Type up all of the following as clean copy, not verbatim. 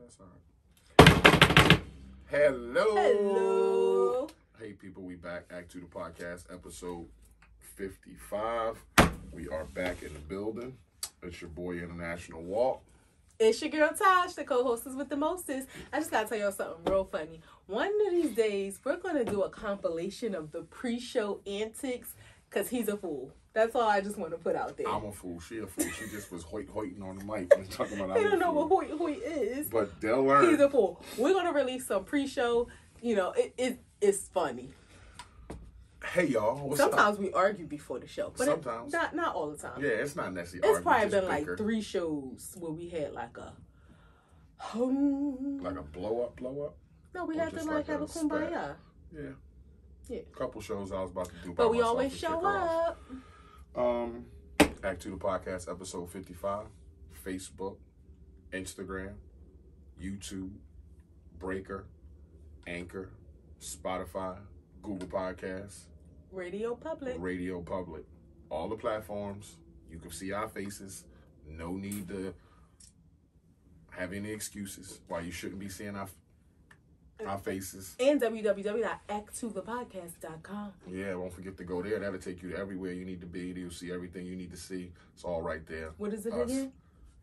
That's all right. Hello. Hello. Hey, people, we back. A2TP podcast, episode 55. We are back in the building. It's your boy, International Walt. It's your girl, Tosh, the co-hostess with the Mostest. I just got to tell y'all something real funny. One of these days, we're going to do a compilation of the pre-show antics because he's a fool. That's all I just want to put out there. I'm a fool. She a fool. She just was hoiting on the mic and talking about They don't know what hoit is. But they'll learn. He's a fool. We're going to release some pre-show. You know, it's funny. Hey, y'all. What's Sometimes up? we argue before the show. But Sometimes. Not all the time. Yeah, it's not necessarily It's probably been bicker. like 3 shows where we had like a... Like a blow up? No, we Or had to just like have a spat? kumbaya. Yeah. Yeah. Couple shows I was about to do by But we myself always and show kick her off. up. A2TP podcast, episode 55. Facebook, Instagram, YouTube, Breaker, Anchor, Spotify, Google Podcasts, Radio Public. Radio Public. All the platforms. You can see our faces. No need to have any excuses why you shouldn't be seeing our faces. And www.a2thepodcast.com. Yeah, don't forget to go there. That'll take you to everywhere you need to be. You'll see everything you need to see. It's all right there. What is it Us. again?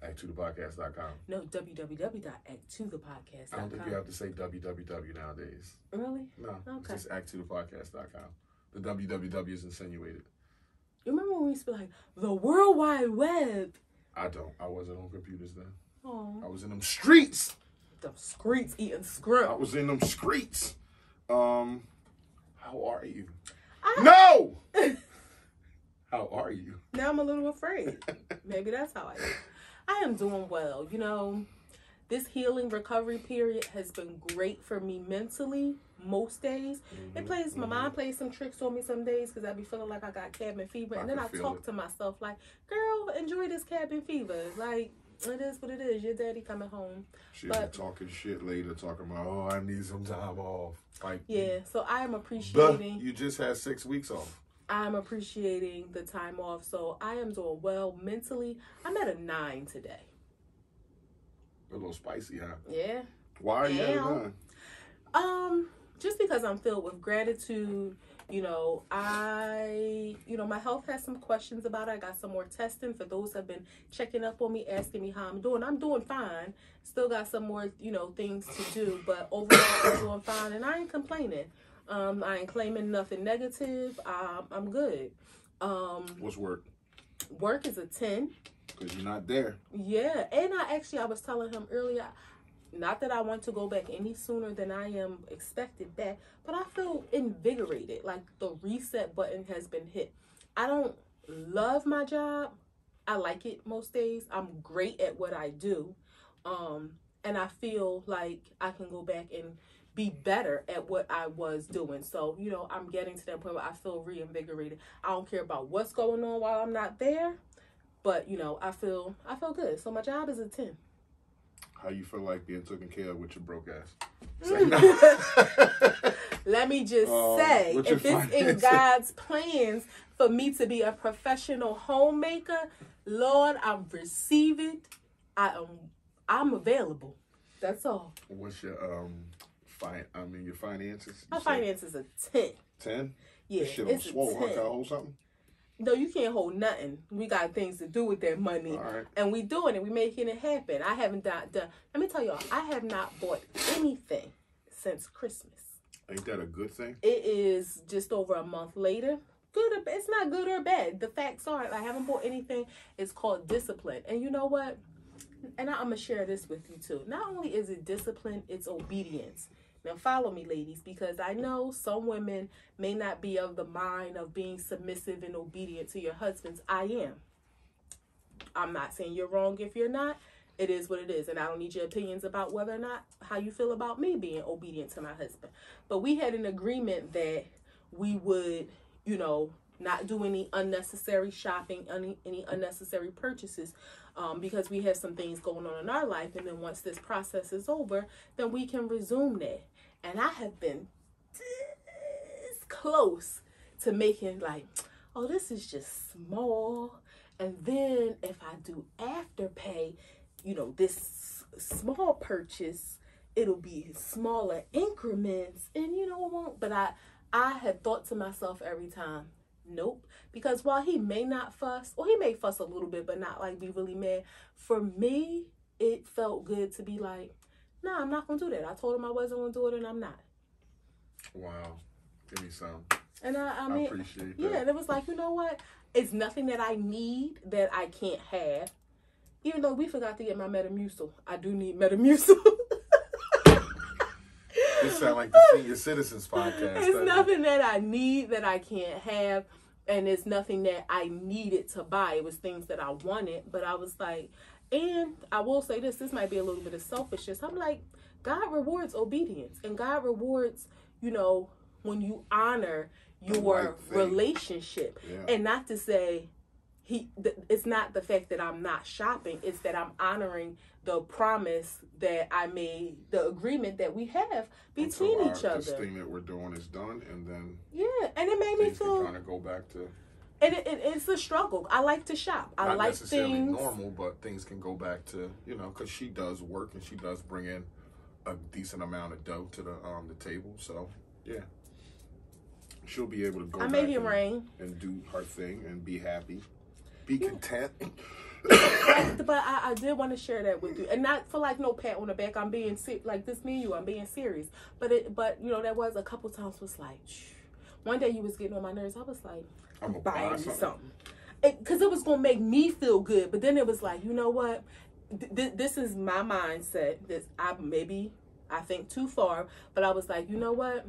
A2thepodcast.com. No, www.a2thepodcast.com. I don't think you have to say www nowadays. Really? No. Okay. It's just A2thepodcast.com. The www is insinuated. You remember when we used to be like, the World Wide Web? I don't. I wasn't on computers then. Oh. I was in them streets. Them screets eating I scrum. was in them streets. How are you? No! How are you? Now I'm a little afraid. Maybe that's how I am. I am doing well. You know, this healing recovery period has been great for me mentally most days. My mind plays some tricks on me some days because I be feeling like I got cabin fever. And then I talk to myself like, girl, enjoy this cabin fever. Like, it is what it is. Your daddy coming home. She'll be talking shit later, talking about, oh, I need some time off. Like, yeah, so I am appreciating. You just had 6 weeks off. I'm appreciating the time off. So I am doing well mentally. I'm at a 9 today. A little spicy, huh? Yeah. Why are you at a 9? Just because I'm filled with gratitude. You know, my health has some questions about it. I got some more testing for those who have been checking up on me, asking me how I'm doing. I'm doing fine. Still got some more, things to do, but overall I'm doing fine and I ain't complaining. I ain't claiming nothing negative. I'm good. What's work? Work is a 10. Because you're not there. Yeah. And I was telling him earlier, not that I want to go back any sooner than I am expected back, but I feel invigorated. Like the reset button has been hit. I don't love my job. I like it most days. I'm great at what I do. And I feel like I can go back and be better at what I was doing. So, I'm getting to that point where I feel reinvigorated. I don't care about what's going on while I'm not there, but I feel good. So my job is a 10. How you feel like being taken care of with your broke ass? Let me just say, if it's in God's plans for me to be a professional homemaker, Lord, I receive it. I'm available. That's all. What's your your finances? My finances are 10. 10? Yeah, this shit it's on swole. a 10. Huh? Can I hold something? No, you can't hold nothing. We got things to do with that money. All right. And we doing it. We making it happen. I haven't done. Let me tell y'all, I have not bought anything since Christmas. Ain't that a good thing? It is just over a month later. It's not good or bad. The facts are, I haven't bought anything. It's called discipline. And you know what? And I'm going to share this with you too. Not only is it discipline, it's obedience. Now follow me, ladies, because I know some women may not be of the mind of being submissive and obedient to your husbands. I am. I'm not saying you're wrong if you're not. It is what it is. And I don't need your opinions about whether or not how you feel about me being obedient to my husband. But we had an agreement that we would, not do any unnecessary shopping, any unnecessary purchases, because we have some things going on in our life. And then once this process is over, then we can resume that. And I have been this close to making this is just small. And then if I do Afterpay, this small purchase, it'll be smaller increments, and it won't. But I had thought to myself every time, nope. Because while he may not fuss, or he may fuss a little bit, but not like be really mad, for me, it felt good to be like, nah, I'm not going to do that. I told him I wasn't going to do it, and I'm not. Wow. Give me some. And I mean, appreciate that. Yeah, and it was like, you know what? It's nothing that I need that I can't have. Even though we forgot to get my Metamucil. I do need Metamucil. This sounds like the Senior Citizens podcast. It's nothing that I need that I can't have. And it's nothing that I needed to buy. It was things that I wanted. But I was like, and I will say this might be a little bit of selfishness. I'm like, God rewards obedience. And God rewards, when you honor your relationship. Yeah. And not to say it's not the fact that I'm not shopping. It's that I'm honoring the promise that I made, the agreement that we have between each other. This thing that we're doing is done, and then and it made me feel kind of go back to. And it's a struggle. I like to shop. I not like necessarily things normal, but things can go back to because she does work and she does bring in a decent amount of dough to the table. So yeah, she'll be able to go. I made it rain and do her thing and be happy. Be content. But I did want to share that with you, and not for like no pat on the back. I'm being like this, me and you. I'm being serious. But there was a couple times was like, one day you was getting on my nerves. I was like, I'm buying you something, because it was gonna make me feel good. But then it was like, you know what? This is my mindset. I think too far, but I was like, you know what?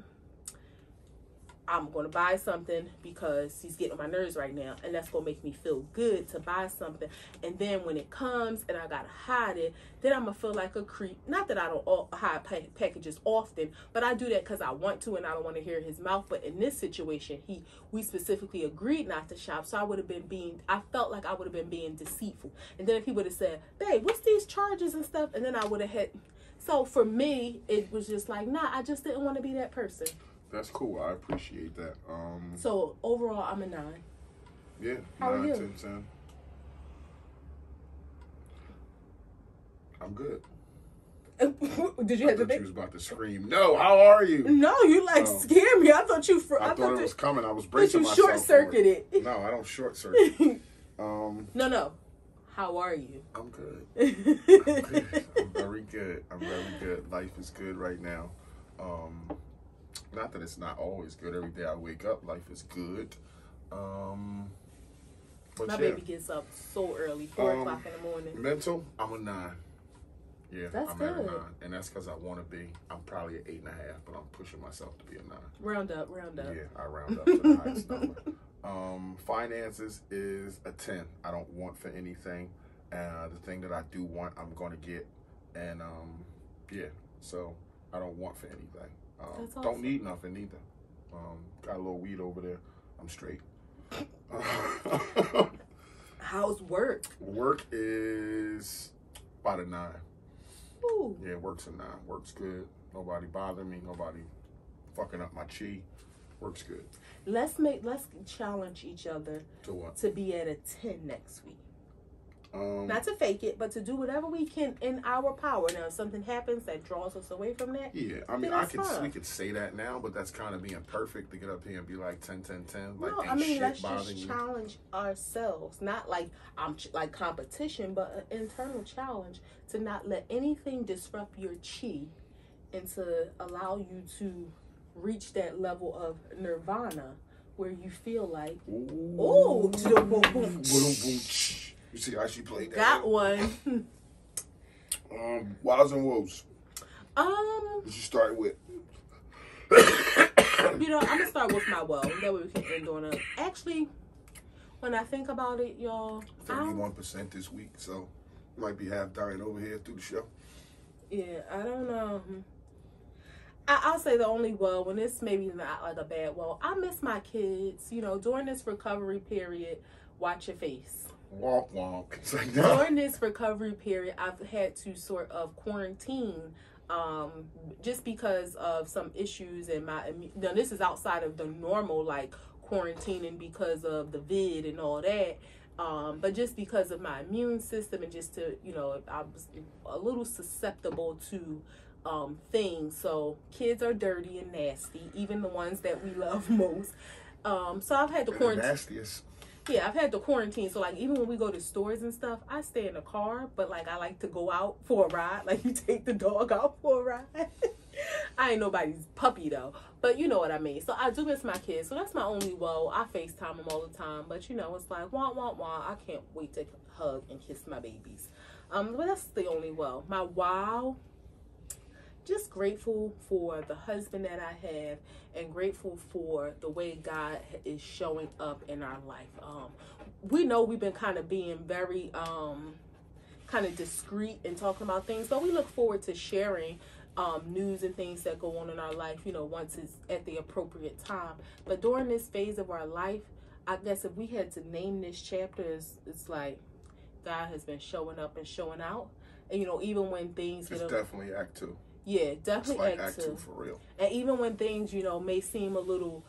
I'm going to buy something because he's getting on my nerves right now. And that's going to make me feel good to buy something. And then when it comes and I got to hide it, then I'm going to feel like a creep. Not that I don't hide packages often, but I do that because I want to and I don't want to hear his mouth. But in this situation, we specifically agreed not to shop. So I felt like I would have been being deceitful. And then if he would have said, babe, what's these charges and stuff? And then I would have had. So for me, it was just like, nah, I just didn't want to be that person. That's cool. I appreciate that. So overall, I'm a 9. Yeah, How 9, are you? 10, 10. I'm good. Did you have to think? You was about to scream. No, how are you? No, you scared me. I thought you. I thought it was coming. I was bracing myself. You short circuited. No, I don't short circuit. No. How are you? I'm good. I'm good. I'm very good. I'm very good. Life is good right now. Not that it's not always good. Every day I wake up, life is good. But my baby gets up so early, 4 o'clock in the morning. Mental, I'm a 9. Yeah, that's I'm good. at a 9, and that's because I want to be. I'm probably an 8.5, but I'm pushing myself to be a 9. Round up. Yeah, I round up to the highest number. Finances is a 10. I don't want for anything. The thing that I do want, I'm going to get. And so I don't want for anything. Awesome. Don't need nothing either. Got a little weed over there. I'm straight. How's work? Work is about a 9. Ooh. Yeah, work's a 9. Work's good. Nobody bothering me. Nobody fucking up my chi. Work's good. Let's challenge each other to what? To be at a 10 next week. Not to fake it, but to do whatever we can in our power. Now, if something happens that draws us away from that, yeah, I mean, we could say that now, but that's kind of being perfect to get up here and be like 10, 10, 10. Like, no, I mean, let's just challenge ourselves. Not like like competition, but an internal challenge to not let anything disrupt your chi and to allow you to reach that level of nirvana where you feel like, ooh, boom, boom. You see how she played that? Got one. Wows and woes. What you start with? I'm gonna start with my woe. That way we can end on a. Actually, when I think about it, y'all, 31% this week, so might be half dying over here through the show. Yeah, I don't know. I'll say the only woe, when it's maybe not like a bad woe, I miss my kids. During this recovery period, watch your face. Wonk wonk. Like, during this recovery period, I've had to sort of quarantine just because of some issues in my now this is outside of the normal like quarantining because of the vid and all that. But just because of my immune system and just to, I was a little susceptible to things. So kids are dirty and nasty, even the ones that we love most. So I've had to quarantine. Nastiest. Yeah, I've had to quarantine. So, like, even when we go to stores and stuff, I stay in the car. But, like, I like to go out for a ride. Like, you take the dog out for a ride. I ain't nobody's puppy, though. But you know what I mean. So, I do miss my kids. So, that's my only woe. I FaceTime them all the time. But, it's like, wah, wah, wah. I can't wait to hug and kiss my babies. But that's the only woe. My wow, just grateful for the husband that I have and grateful for the way God is showing up in our life. We know we've been kind of being very kind of discreet in talking about things, but we look forward to sharing news and things that go on in our life, once it's at the appropriate time. But during this phase of our life, I guess if we had to name this chapter, it's like God has been showing up and showing out. And, even when things... It's definitely Act 2. Yeah, definitely. It's like Act 2 for real. And even when things, may seem a little,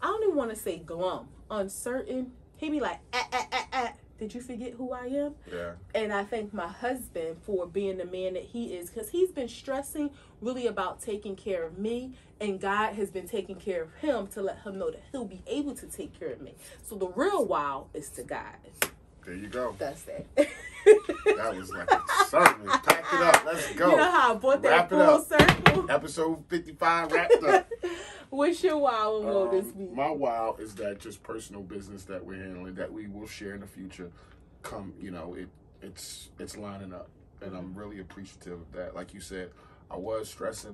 I don't even want to say glum, uncertain, he be like, did you forget who I am? Yeah. And I thank my husband for being the man that he is, because he's been stressing really about taking care of me, and God has been taking care of him to let him know that he'll be able to take care of me. So the real wow is to God. There you go. That's that. That was like a sermon. Pack it up. Let's go. You know how I brought that full circle? Episode 55 wrapped up. What's your wow and woe this week? My wow is that just personal business that we're handling, that we will share in the future, it's lining up. And I'm really appreciative of that. Like you said, I was stressing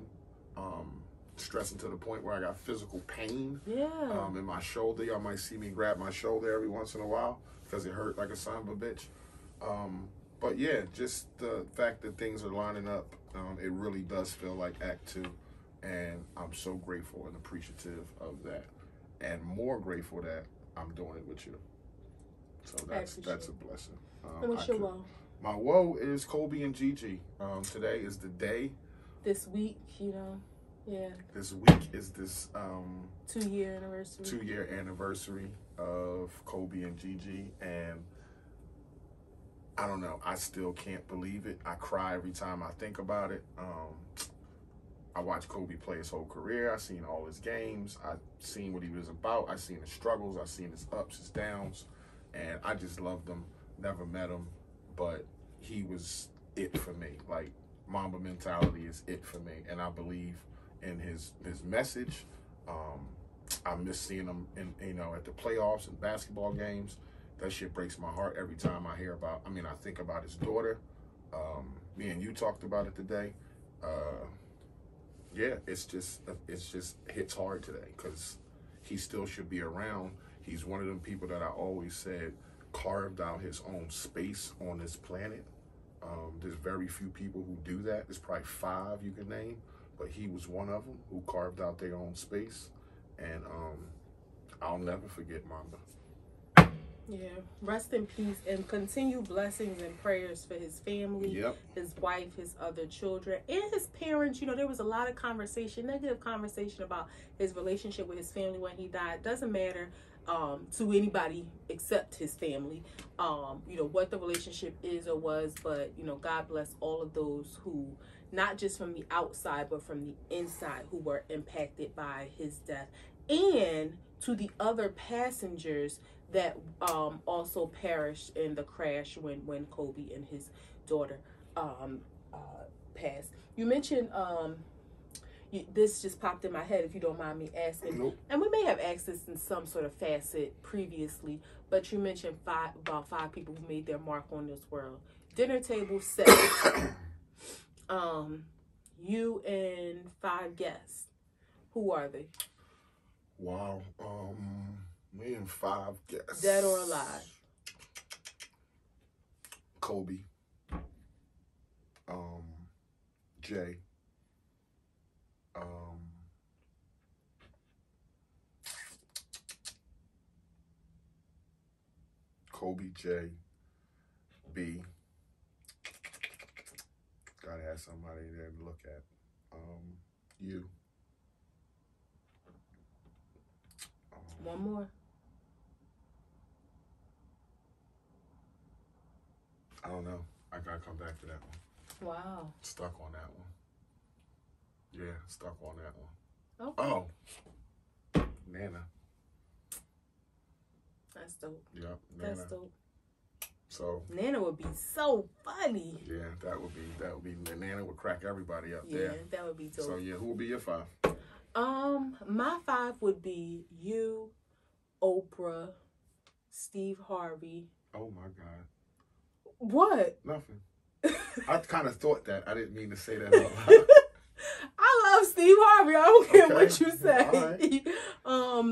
to the point where I got physical pain in my shoulder. Y'all might see me grab my shoulder every once in a while because it hurt like a son of a bitch. But yeah, just the fact that things are lining up, it really does feel like Act 2. And I'm so grateful and appreciative of that. And more grateful that I'm doing it with you. So that's a blessing. And what's your woe? My woe is Kobe and Gigi. Today is the day. This week, yeah. This week is this 2-year anniversary. 2-year anniversary of Kobe and Gigi, and I don't know. I still can't believe it. I cry every time I think about it. I watched Kobe play his whole career. I seen all his games. I seen what he was about. I seen his struggles. I seen his ups, his downs, and I just loved him. Never met him, but he was it for me. Like, Mamba mentality is it for me, and I believe in his message. I miss seeing him at the playoffs and basketball games. That shit breaks my heart every time I think about his daughter. Me and you talked about it today. Yeah, it's just hits hard today because he still should be around. He's one of them people that I always said carved out his own space on this planet. There's very few people who do that. There's probably 5 you can name, but he was one of them who carved out their own space. And I'll never forget Mamba. Yeah, rest in peace and continue blessings and prayers for his family, his wife, his other children, and his parents. There was a lot of negative conversation about his relationship with his family when he died. Doesn't matter to anybody except his family, what the relationship is or was, but, God bless all of those who, not just from the outside, but from the inside, who were impacted by his death, and to the other passengers that also perished in the crash when Kobe and his daughter passed. You mentioned this just popped in my head, if you don't mind me asking. Nope. And we may have asked this in some sort of facet previously, but you mentioned about 5 people who made their mark on this world. Dinner table set. You and 5 guests. Who are they? Wow. Me and 5 guests. Dead or alive? Kobe. Jay. Kobe, J, B. Gotta have somebody there to look at. You. One more. I don't know. I gotta come back to that one. Wow. Stuck on that one. Yeah, stuck on that one. Okay. Oh, Nana. That's dope. Yep, Nana. That's dope. So Nana would be so funny. yeah, that would be. Nana would crack everybody up Yeah, there. that would be dope. So yeah, who would be your 5? My 5 would be you, Oprah, Steve Harvey. Oh my God. What? Nothing. I kind of thought that. I didn't mean to say that out loud. I love Steve Harvey. I don't care what you say. All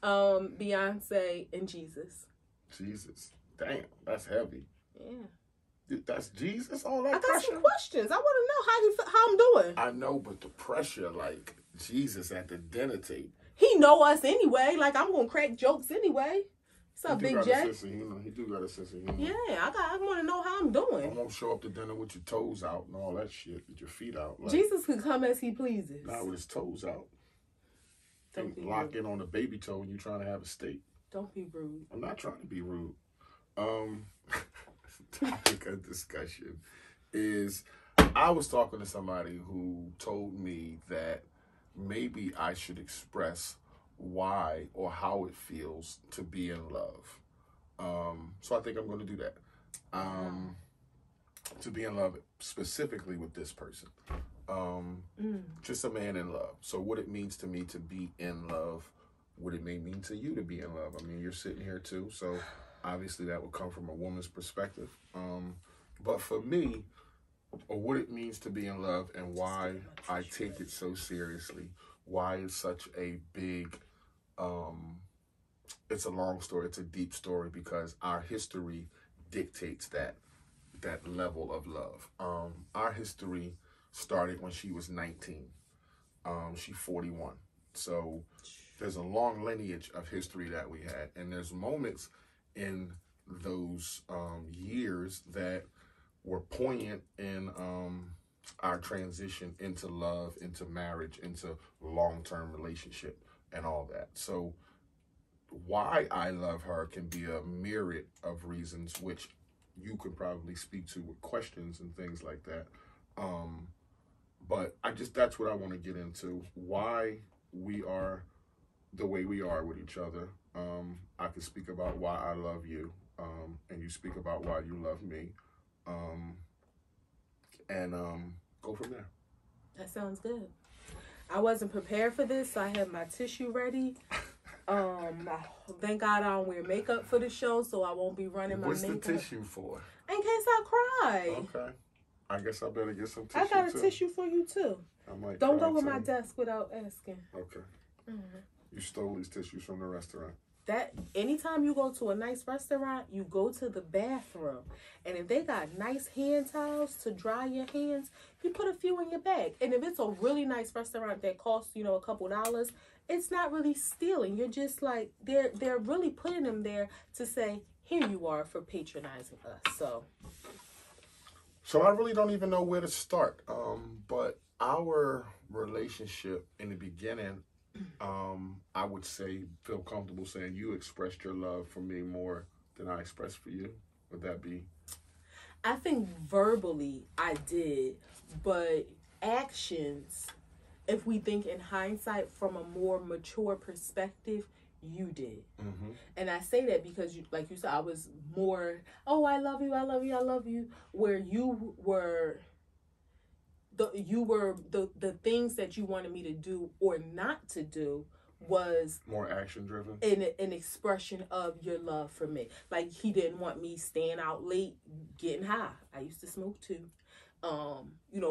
right. Beyonce and Jesus. Jesus. Damn, that's heavy. Yeah. Dude, that's Jesus? All that I got pressure? some questions. I want to know how I'm doing. I know, but the pressure, like Jesus at the dinner table. He know us anyway. Like, I'm going to crack jokes anyway. What's up, Big J? He do got a sense of humor. Yeah, I want to know how I'm doing. I won't show up to dinner with your toes out and all that shit, with your feet out. Like, Jesus could come as he pleases. not with his toes out. Don't be lock rude. in on the baby toe when you're trying to have a steak. Don't be rude. I'm not trying to be rude. Topic of discussion is I was talking to somebody who told me that maybe I should express why or how it feels to be in love. So I think I'm going to do that. To be in love specifically with this person. Just a man in love. So what it means to me to be in love, what it may mean to you to be in love. I mean, you're sitting here too, so obviously that would come from a woman's perspective. But for me, or what it means to be in love and why I take it so seriously, why it's such a big, it's a long story, it's a deep story, because our history dictates that level of love. Our history started when she was 19. She's 41. So there's a long lineage of history that we had. And there's moments in those years that were poignant in our transition into love, into marriage, into long-term relationship and all that. So why I love her can be a myriad of reasons, which you could probably speak to with questions and things like that. But that's what I want to get into. Why we are the way we are with each other. I can speak about why I love you, and you speak about why you love me, and go from there. That sounds good. I wasn't prepared for this, so I had my tissue ready. Thank God I don't wear makeup for the show, so I won't be running my makeup. What's the tissue for? In case I cry. Okay. I guess I better get some tissue, I got a tissue for you, too. I might Don't cry, go to too. my desk without asking. Okay. You stole these tissues from the restaurant. That anytime you go to a nice restaurant, you go to the bathroom. And if they got nice hand towels to dry your hands, you put a few in your bag. And if it's a really nice restaurant that costs, a couple dollars, it's not really stealing. You're just like, they're really putting them there to say, here you are for patronizing us. So I really don't even know where to start. But our relationship in the beginning, I would feel comfortable saying you expressed your love for me more than I expressed for you. Would that be? I think verbally I did, but actions, if we think in hindsight from a more mature perspective, you did. Mm-hmm. And I say that because, like you said, I was more, oh, I love you, I love you, I love you, where you were... the things that you wanted me to do or not to do was more action driven, an expression of your love for me. Like, he didn't want me staying out late getting high. I used to smoke too.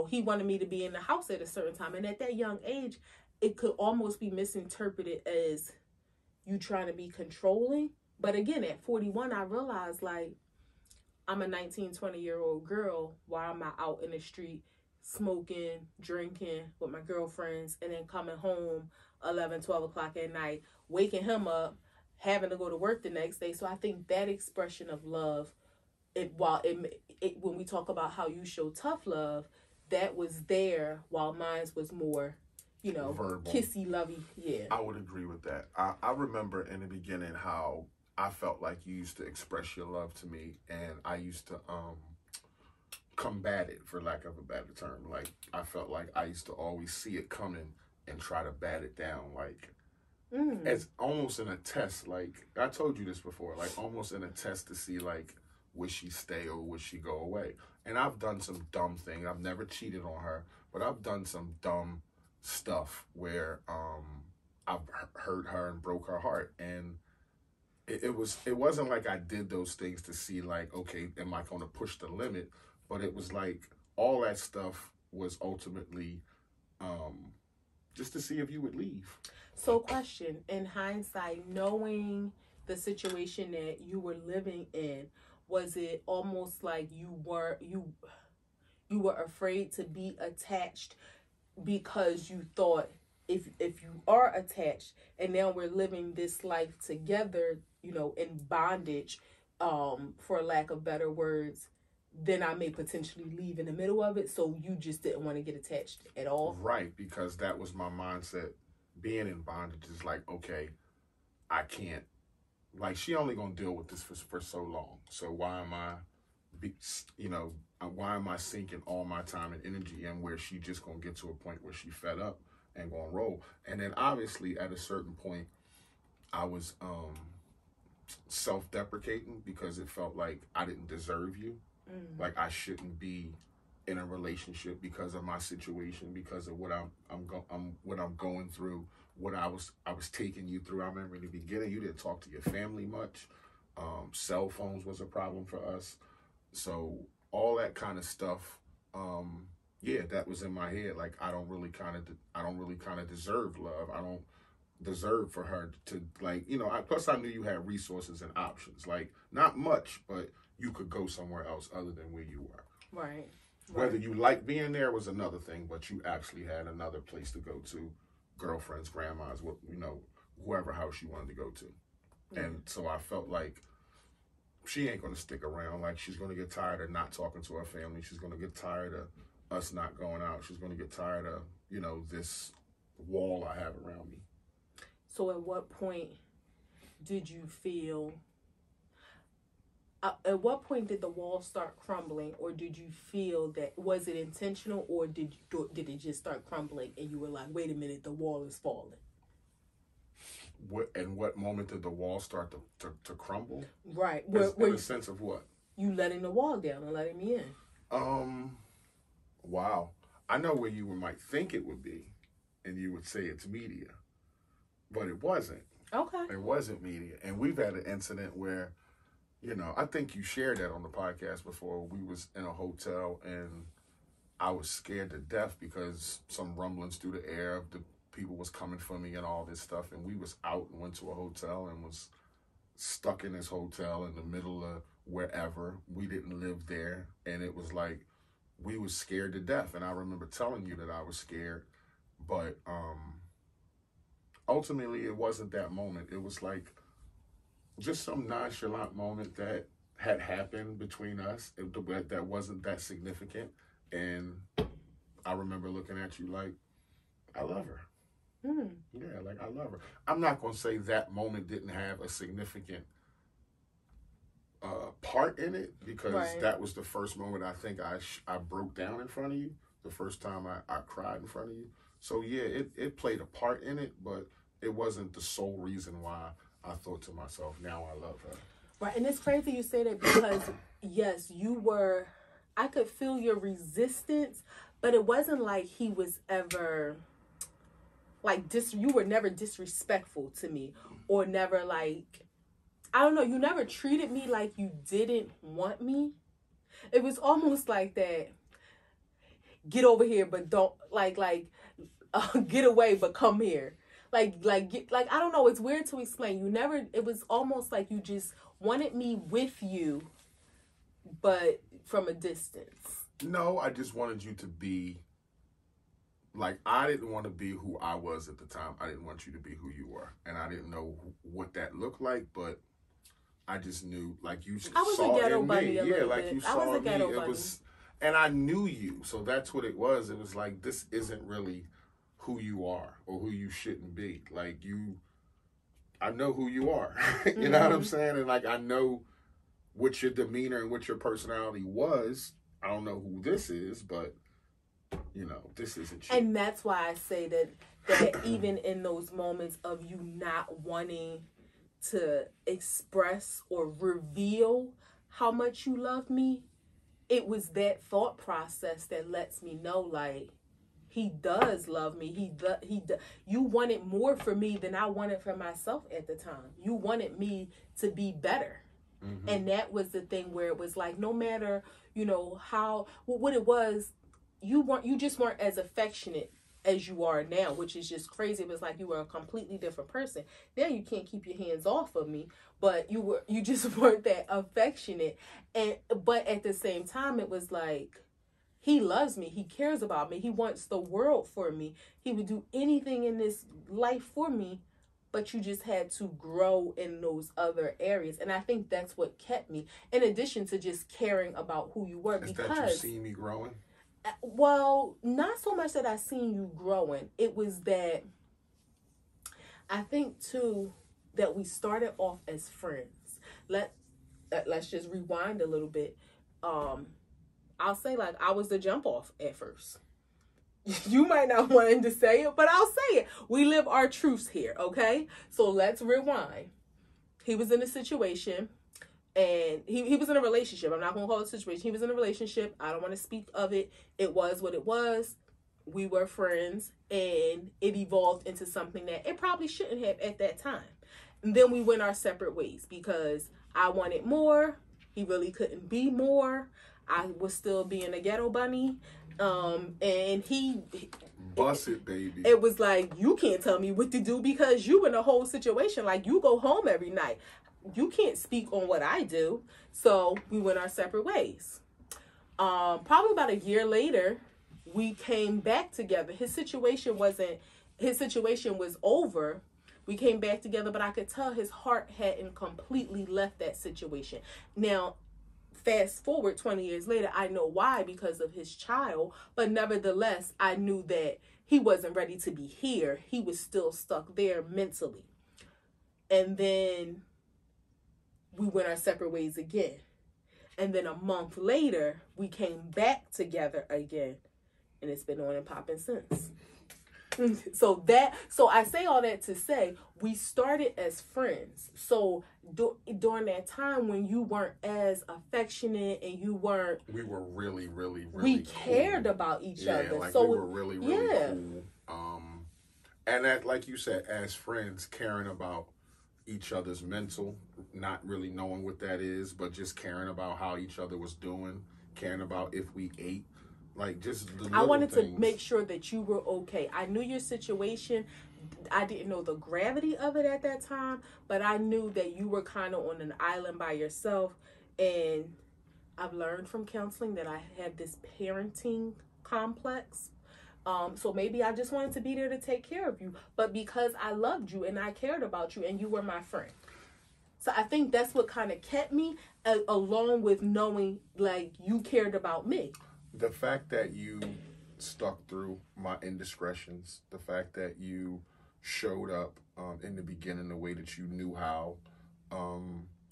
He wanted me to be in the house at a certain time, and at that young age it could almost be misinterpreted as you trying to be controlling. But again, at 41 I realized, like, I'm a 19-20-year-old girl. Why am I out in the street smoking, drinking with my girlfriends, and then coming home 11, 12 o'clock at night, waking him up, having to go to work the next day? So I think that expression of love, when we talk about how you show tough love, that was there, while mine was more, verbal, kissy, lovey. Yeah, I would agree with that. I remember in the beginning how I felt like you used to express your love to me, and I used to combat it, for lack of a better term. Like, I felt like I used to always see it coming and try to bat it down, like as almost in a test. Like, I told you this before, like almost in a test to see, like, would she stay or would she go away? And I've done some dumb things. I've never cheated on her, but I've done some dumb stuff where I've hurt her and broke her heart. And it wasn't like I did those things to see, like, okay, am I going to push the limit? But it was like all that stuff was ultimately just to see if you would leave. So, question, in hindsight, knowing the situation that you were living in, was it almost like you were afraid to be attached because you thought if you are attached and now we're living this life together, in bondage, for lack of better words, then I may potentially leave in the middle of it. So you just didn't want to get attached at all? Right, because that was my mindset. Being in bondage is like, okay, I can't. Like, she only gonna deal with this for so long. So why am I sinking all my time and energy in where she just gonna get to a point where she fed up and gonna roll? And then obviously at a certain point, I was self-deprecating because it felt like I didn't deserve you. Like, I shouldn't be in a relationship because of my situation, because of what I'm going through, what I was taking you through. I remember in the beginning, you didn't talk to your family much. Cell phones was a problem for us. So all that kind of stuff, that was in my head. Like, I don't really kind of deserve love. I don't deserve for her to, like, plus I knew you had resources and options, like not much, but you could go somewhere else other than where you were. Right. Whether you liked being there was another thing, but you actually had another place to go to, girlfriends, grandmas, whoever house you wanted to go to. And so I felt like she ain't going to stick around. Like, she's going to get tired of not talking to her family. She's going to get tired of us not going out. She's going to get tired of, this wall I have around me. So at what point did you feel... at what point did the wall start crumbling, or did you feel that, was it intentional, or did it just start crumbling and you were like, wait a minute, the wall is falling? What moment did the wall start to crumble? Right. In a sense of what? You letting the wall down and letting me in. Wow. I know where you might think it would be, and you would say it's media, but it wasn't. Okay. It wasn't media. And we've had an incident where, I think you shared that on the podcast before. We was in a hotel and I was scared to death because some rumblings through the air, the people was coming for me and all this stuff. And we was out and went to a hotel and was stuck in this hotel in the middle of wherever. We didn't live there. And it was like, we was scared to death. And I remember telling you that I was scared, but ultimately it wasn't that moment. It was like, just some nonchalant moment that had happened between us that wasn't that significant. And I remember looking at you like, I love her. Yeah, like, I love her. I'm not going to say that moment didn't have a significant part in it, because that was the first moment I think I broke down in front of you, the first time I cried in front of you. So yeah, it played a part in it, but it wasn't the sole reason why I thought to myself, now I love her. Right, and it's crazy you say that, because yes, I could feel your resistance, but it wasn't like he was ever, like, you were never disrespectful to me, or never, like, I don't know, you never treated me like you didn't want me. It was almost like that, get over here, but don't, get away, but come here. I don't know, it's weird to explain. It was almost like you just wanted me with you, but from a distance. No, I just wanted you to be, like, I didn't want to be who I was at the time. I didn't want you to be who you were. And I didn't know what that looked like, but I just knew, like, you saw in me. Yeah, like, you saw in me. It was, and I knew you. So that's what it was. It was like, this isn't really who you are or who you shouldn't be. Like, I know who you are. You know what I'm saying? And like, I know what your demeanor and what your personality was. I don't know who this is, but you know, this isn't you. And that's why I say that even in those moments of you not wanting to express or reveal how much you love me, it was that thought process that lets me know, like, he does love me. He does. You wanted more for me than I wanted for myself at the time. You wanted me to be better. Mm-hmm. And that was the thing where it was like, no matter, you know, what it was, you just weren't as affectionate as you are now, which is just crazy. It was like you were a completely different person. Now you can't keep your hands off of me, but you just weren't that affectionate. But at the same time, it was like, he loves me. He cares about me. He wants the world for me. He would do anything in this life for me, but you just had to grow in those other areas. And I think that's what kept me, in addition to just caring about who you were. Is that you see me growing? Well, not so much that I seen you growing. It was that I think too that we started off as friends. Let's just rewind a little bit. I'll say, like, I was the jump off at first. You might not want to say it, but I'll say it. We live our truths here, okay? So let's rewind. He was in a situation, and he was in a relationship. I'm not going to call it a situation. He was in a relationship. I don't want to speak of it. It was what it was. We were friends, and it evolved into something that it probably shouldn't have at that time. And then we went our separate ways because I wanted more. He really couldn't be more. I was still being a ghetto bunny. And he bust it, baby. It was like, you can't tell me what to do because you in the whole situation. Like, you go home every night. You can't speak on what I do. So we went our separate ways. Probably about a year later, we came back together. His situation was over. We came back together, but I could tell his heart hadn't completely left that situation. Now, fast forward 20 years later, I know why, because of his child, but nevertheless, I knew that he wasn't ready to be here. He was still stuck there mentally. And then we went our separate ways again. And then a month later, we came back together again. And it's been on and popping since. So I say all that to say we started as friends. So during that time when you weren't as affectionate and we were really we cared cool. About each other. Like, so we were really cool. And that, like you said, as friends, caring about each other's mental, not really knowing what that is, but just caring about how each other was doing, caring about if we ate. Like, just the I wanted things. To make sure that you were okay. I knew your situation. I didn't know the gravity of it at that time, but I knew that you were kind of on an island by yourself. And I've learned from counseling that I have this parenting complex. So maybe I just wanted to be there to take care of you. But because I loved you and I cared about you and you were my friend. So I think that's what kind of kept me, along with knowing, like, you cared about me. The fact that you stuck through my indiscretions, the fact that you showed up in the beginning the way that you knew how,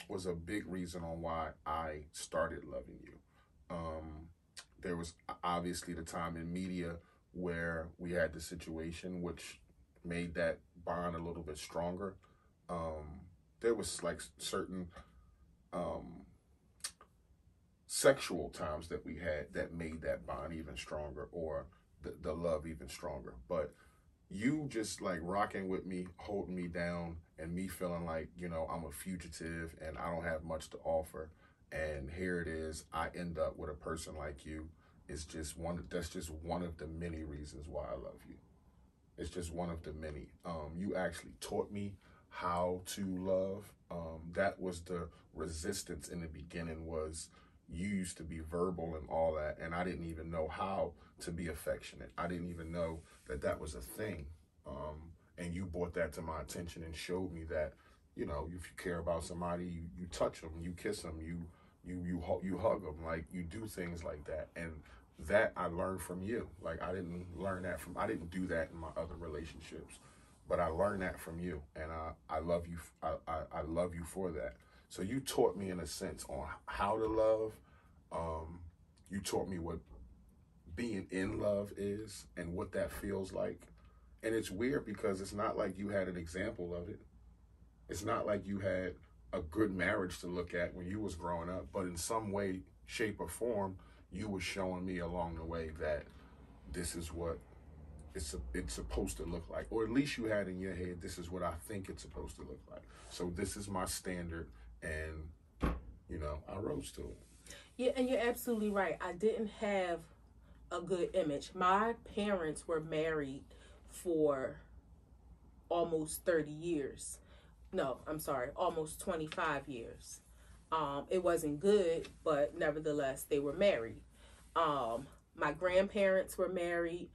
was a big reason on why I started loving you. There was obviously the time in media where we had the situation which made that bond a little bit stronger. There was like certain sexual times that we had that made that bond even stronger, or the love even stronger. But you just like rocking with me, holding me down, and me feeling like, you know, I'm a fugitive and I don't have much to offer. And here it is, I end up with a person like you. It's just that's just one of the many reasons why I love you. It's just one of the many. You actually taught me how to love. That was the resistance in the beginning, was you used to be verbal and all that, and I didn't even know how to be affectionate. I didn't even know that that was a thing. And you brought that to my attention and showed me that, you know, if you care about somebody, you touch them, you kiss them, you hug them, like, you do things like that. And that I learned from you. Like, I didn't do that in my other relationships. but I learned that from you, and I love you. I love you for that. So you taught me in a sense on how to love. You taught me what being in love is and what that feels like. And it's weird because it's not like you had an example of it. It's not like you had a good marriage to look at when you was growing up, but in some way, shape, or form, you were showing me along the way that this is what it's supposed to look like. Or at least you had in your head, this is what I think it's supposed to look like. So this is my standard, and, you know, I rose to it. Yeah, and you're absolutely right. I didn't have a good image. My parents were married for almost 30 years. No, I'm sorry, almost 25 years. It wasn't good, but nevertheless, they were married. My grandparents were married,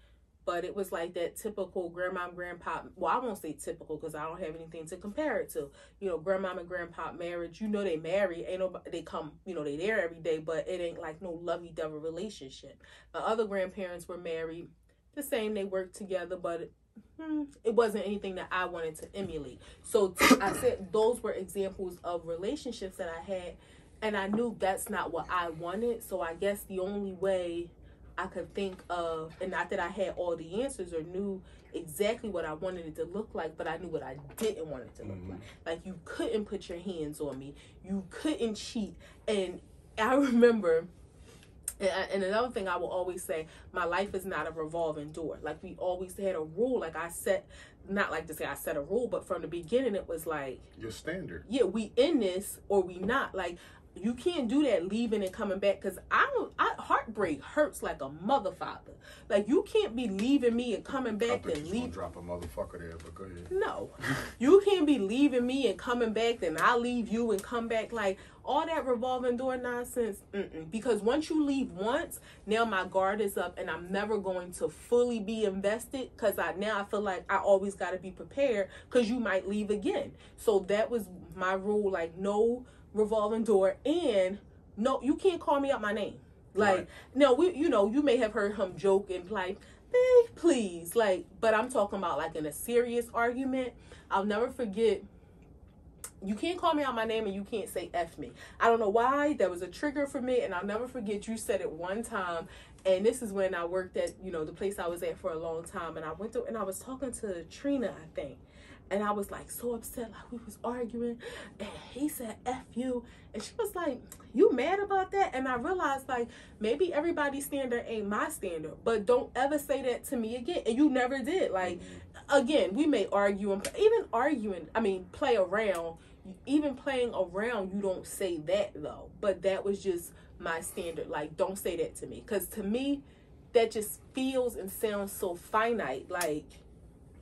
but it was like that typical grandma and grandpa. Well, I won't say typical because I don't have anything to compare it to. You know, grandma and grandpa marriage, you know, they marry. Ain't nobody, they come, you know, they there every day, but it ain't like no lovey-dovey relationship. My other grandparents were married, the same, they worked together, but it wasn't anything that I wanted to emulate. So I said those were examples of relationships that I had, and I knew that's not what I wanted. So I guess the only way I could think of, and not that I had all the answers or knew exactly what I wanted it to look like, but I knew what I didn't want it to look like. Like, you couldn't put your hands on me. You couldn't cheat. And I remember, and another thing I will always say, my life is not a revolving door. Like, we always had a rule. Like, I set, not like to say I set a rule, but from the beginning it was like, your standard. Yeah, we in this or we not. Like, you can't do that leaving and coming back, because heartbreak hurts like a mother father. Like, you can't be leaving me and coming back and leave. Drop a motherfucker there, but go ahead. No, you can't be leaving me and coming back, then I leave you and come back. Like, all that revolving door nonsense. Because once you leave once, now my guard is up, and I'm never going to fully be invested, because now I feel like I always got to be prepared, because you might leave again. So that was my rule. Like, no revolving door, and no, you can't call me out my name. Like, right. No, you may have heard him joke and like, please, like, but I'm talking about like in a serious argument. I'll never forget, you can't call me out my name and you can't say F me. I don't know why, that was a trigger for me, and I'll never forget, you said it one time, and this is when I worked at, the place I was at for a long time, and I went through, and I was talking to Trina, I think. And I was like so upset, like we was arguing, and he said F you, and she was like, you mad about that? And I realized, like, maybe everybody's standard ain't my standard, but don't ever say that to me again. And you never did. Like, again, we may argue, and even arguing, play around, even playing around, you don't say that though. But that was just my standard. Like, don't say that to me, because to me that just feels and sounds so finite. Like,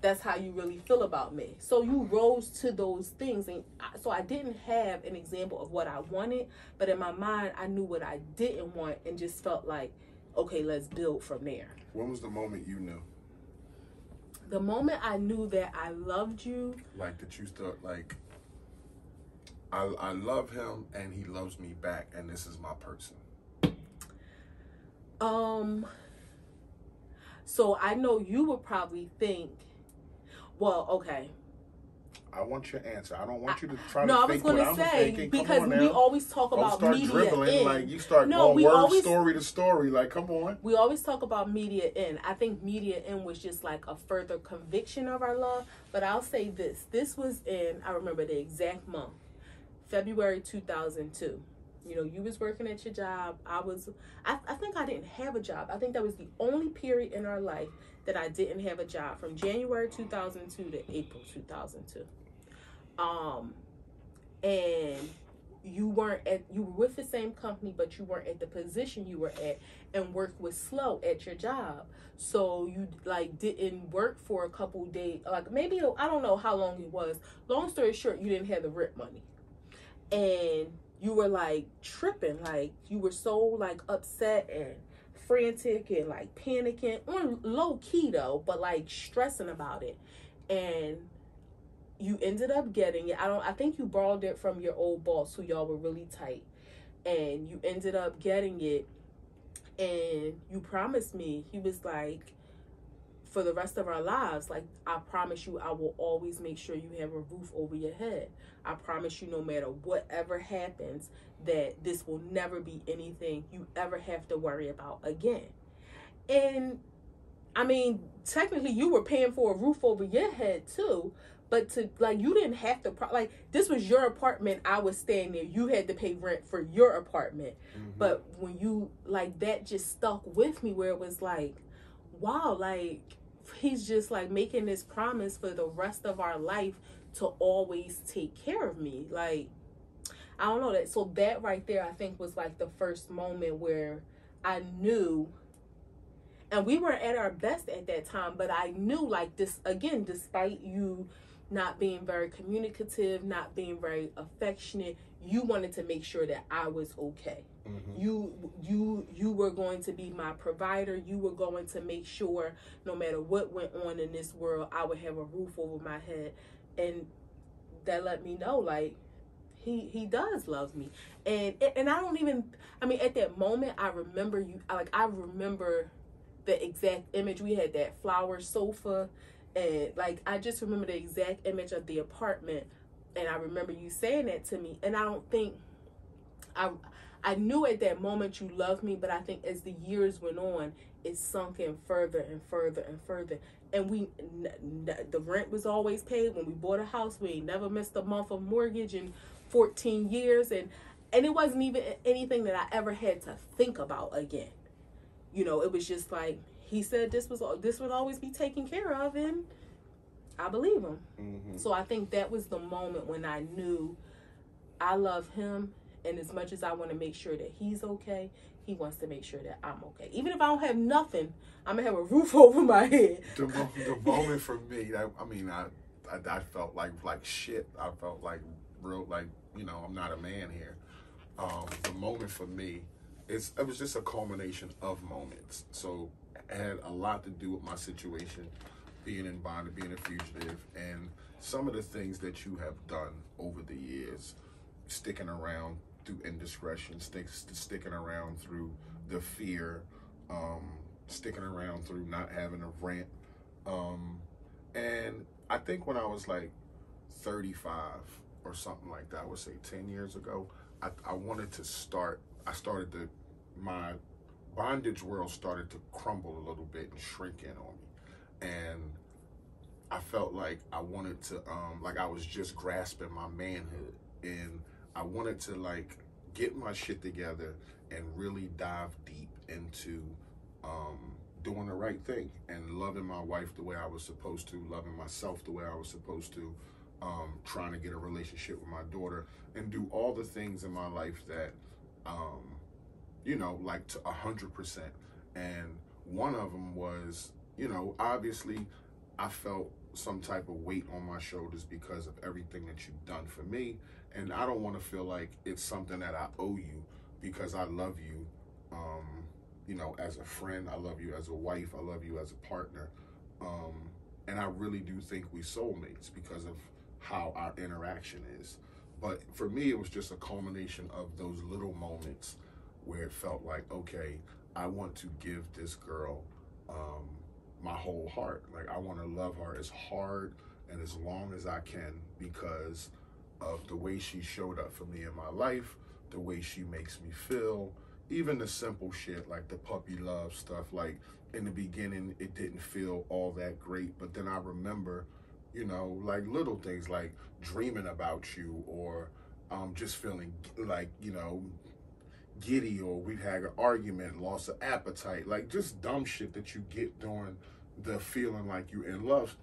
that's how you really feel about me. So you rose to those things. And so I didn't have an example of what I wanted, but in my mind, I knew what I didn't want, and just felt like, okay, let's build from there. When was the moment you knew? The moment I knew that I loved you. Like, that you thought, like, I love him and he loves me back, and this is my person. So I know you would probably think, well, okay. I want your answer. I don't want you to try to think what I'm thinking. No, I was going to say, because we always talk about media in. Like, you start going story to story. Like, come on. We always talk about media in. I think media in was just like a further conviction of our love. But I'll say this. This was in, I remember the exact month, February 2002. You was working at your job. I think I didn't have a job. I think that was the only period in our life that I didn't have a job, from January 2002 to April 2002. And you were with the same company, but you weren't at the position you were at, and work was slow at your job. So you didn't work for a couple days, like maybe, I don't know how long it was. Long story short, you didn't have the rent money. And you were like tripping, like you were so like upset and frantic and like panicking, on low key though, but like stressing about it. And you ended up getting it. I think you borrowed it from your old boss, who y'all were really tight, and you ended up getting it. And you promised me, he was like, for the rest of our lives, like, I promise you, I will always make sure you have a roof over your head. I promise you, no matter whatever happens, that this will never be anything you ever have to worry about again. And I mean, technically you were paying for a roof over your head too, but to, like, you didn't have to, like, this was your apartment. I was staying there. You had to pay rent for your apartment. But when you, like, that just stuck with me, where it was like, wow, like, he's just, like, making this promise for the rest of our life to always take care of me. Like, I don't know, that, so that right there, I think, was, like, the first moment where I knew, and we weren't at our best at that time, but I knew, like, this, again, despite you not being very communicative, not being very affectionate, you wanted to make sure that I was okay. You were going to be my provider. You were going to make sure no matter what went on in this world, I would have a roof over my head. And that let me know, like, he does love me. And I don't even, I mean, at that moment, I remember I remember the exact image. We had that flower sofa, and, like, I just remember the exact image of the apartment. And I remember you saying that to me. And I don't think, I knew at that moment you loved me, but I think as the years went on, it sunk in further and further and further. And the rent was always paid. When we bought a house, we ain't never missed a month of mortgage in 14 years. And it wasn't even anything that I ever had to think about again. You know, it was just like, he said this would always be taken care of, and I believe him. So I think that was the moment when I knew I love him, and as much as I want to make sure that he's okay, he wants to make sure that I'm okay. Even if I don't have nothing, I'm gonna have a roof over my head. The moment for me, I felt like shit. I felt like real, like, you know, I'm not a man here. The moment for me, it was just a culmination of moments. So it had a lot to do with my situation, being in bondage, being a fugitive, and some of the things that you have done over the years, sticking around through indiscretion, sticking around through the fear, sticking around through not having a rent. And I think when I was like 35 or something like that, I would say 10 years ago, I wanted to my bondage world started to crumble a little bit and shrink in on me. And I felt like I wanted to, like I was just grasping my manhood, and I wanted to, like, get my shit together and really dive deep into doing the right thing and loving my wife the way I was supposed to, loving myself the way I was supposed to, trying to get a relationship with my daughter, and do all the things in my life that, you know, like, to 100%. And one of them was, you know, obviously I felt some type of weight on my shoulders because of everything that you've done for me. And I don't want to feel like it's something that I owe you, because I love you, you know, as a friend. I love you as a wife. I love you as a partner. And I really do think we soulmates because of how our interaction is. But for me, it was just a culmination of those little moments where it felt like, okay, I want to give this girl my whole heart. Like, I want to love her as hard and as long as I can, because of the way she showed up for me in my life, the way she makes me feel, even the simple shit like the puppy love stuff. Like, in the beginning, it didn't feel all that great, but then I remember, you know, like, little things like dreaming about you, or just feeling like, you know, giddy, or we'd had an argument, loss of appetite, like just dumb shit that you get during the feeling like you're in love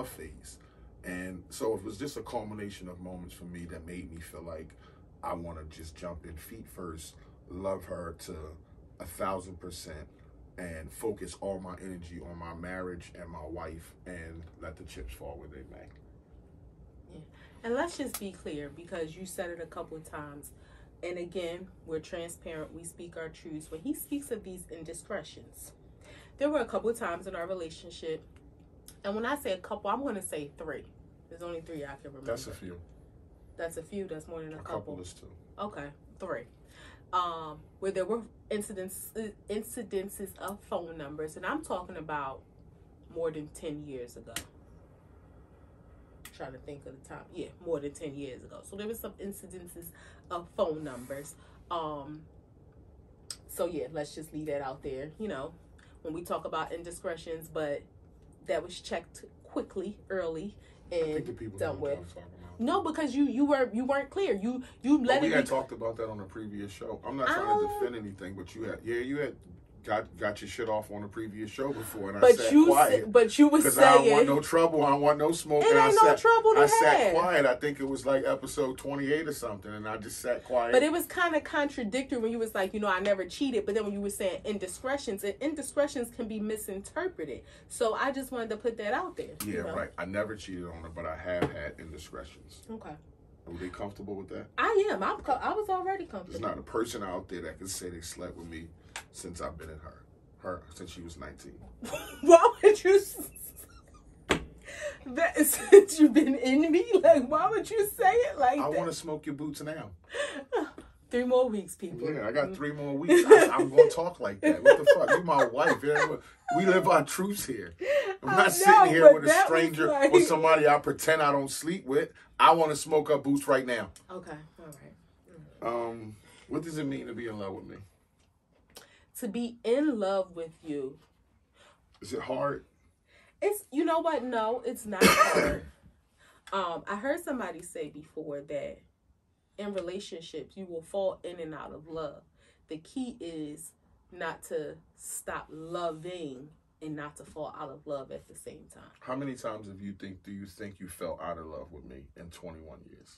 phase. And so it was just a culmination of moments for me that made me feel like I want to just jump in feet first, love her to 1,000%, and focus all my energy on my marriage and my wife, and let the chips fall where they may. Yeah. And let's just be clear, because you said it a couple of times. And again, we're transparent. We speak our truths. When he speaks of these indiscretions, there were a couple of times in our relationship, and when I say a couple, I'm going to say 3. There's only 3 I can remember. That's a few. That's a few. That's more than a couple. A couple is 2. Okay, 3. Where there were incidences of phone numbers, and I'm talking about more than 10 years ago. Trying to think of the time. Yeah, more than 10 years ago. So there was some incidences of phone numbers. So yeah, let's just leave that out there, you know, when we talk about indiscretions, but that was checked quickly, early, and dealt with. No, because you weren't clear. You let it. We had talked about that on a previous show. I'm not trying to defend anything, but you had got your shit off on a previous show before, and I sat quiet. But you were saying, I don't want no trouble. I don't want no smoke. It ain't no trouble to have. I sat quiet. I think it was like episode 28 or something, and I just sat quiet. But it was kind of contradictory when you was like, you know, I never cheated. But then when you were saying indiscretions, and indiscretions can be misinterpreted. So I just wanted to put that out there. Yeah, you know? Right. I never cheated on her, but I have had indiscretions. Okay. Are they comfortable with that? I am. I was already comfortable. There's not a person out there that can say they slept with me since I've been in her since she was 19. Why would you? Since you've been in me, like, why would you say it like that? I want to smoke your boots now. 3 more weeks, people. Yeah, I got 3 more weeks. I'm going to talk like that. What the fuck? You my wife. We live our truths here. I'm not sitting here with a stranger or somebody I pretend I don't sleep with. I want to smoke up boots right now. Okay. All right. What does it mean to be in love with me? To be in love with you. Is it hard? It's, you know what? No, it's not hard. I heard somebody say before that in relationships, you will fall in and out of love. The key is not to stop loving and not to fall out of love at the same time. How many times do you think you fell out of love with me in 21 years?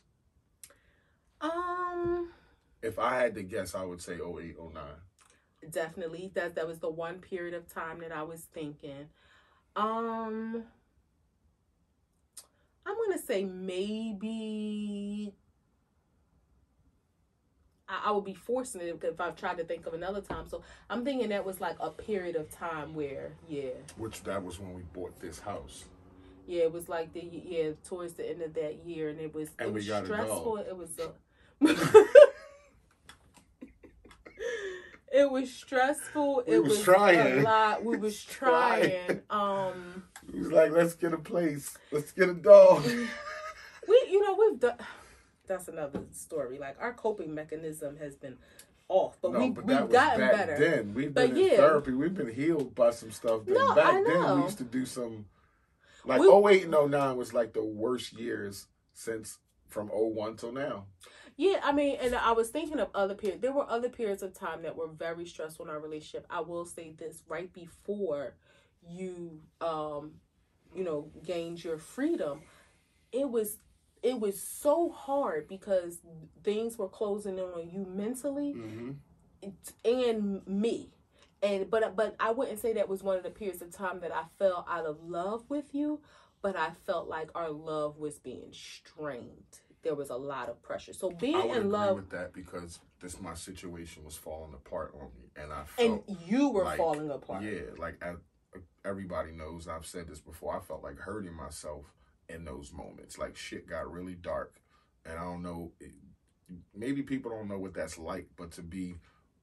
If I had to guess, I would say 08, 09. Definitely. That was the one period of time that I was thinking. I'm going to say maybe I would be forcing it if I've tried to think of another time. So I'm thinking that was like a period of time where, yeah. Which that was when we bought this house. Yeah, it was like towards the end of that year, and it was stressful. It was it was stressful. It was trying a lot. We was trying. He was like, let's get a place. Let's get a dog. We've done. That's another story. Like, our coping mechanism has been off, but we've gotten better. Then we've been in therapy. We've been healed by some stuff. Back then we used to do some. Like 08 and 09 was like the worst years since from 01 till now. Yeah, I mean, and I was thinking of other periods. There were other periods of time that were very stressful in our relationship. I will say this: right before you, gained your freedom, it was so hard because things were closing in on you mentally, and me. But I wouldn't say that was one of the periods of time that I fell out of love with you, but I felt like our love was being strained. There was a lot of pressure. So being in love with that, because my situation was falling apart on me, and I felt and you were falling apart. Yeah, like everybody knows. I've said this before. I felt like hurting myself in those moments. Like, shit got really dark, and I don't know. Maybe people don't know what that's like, but to be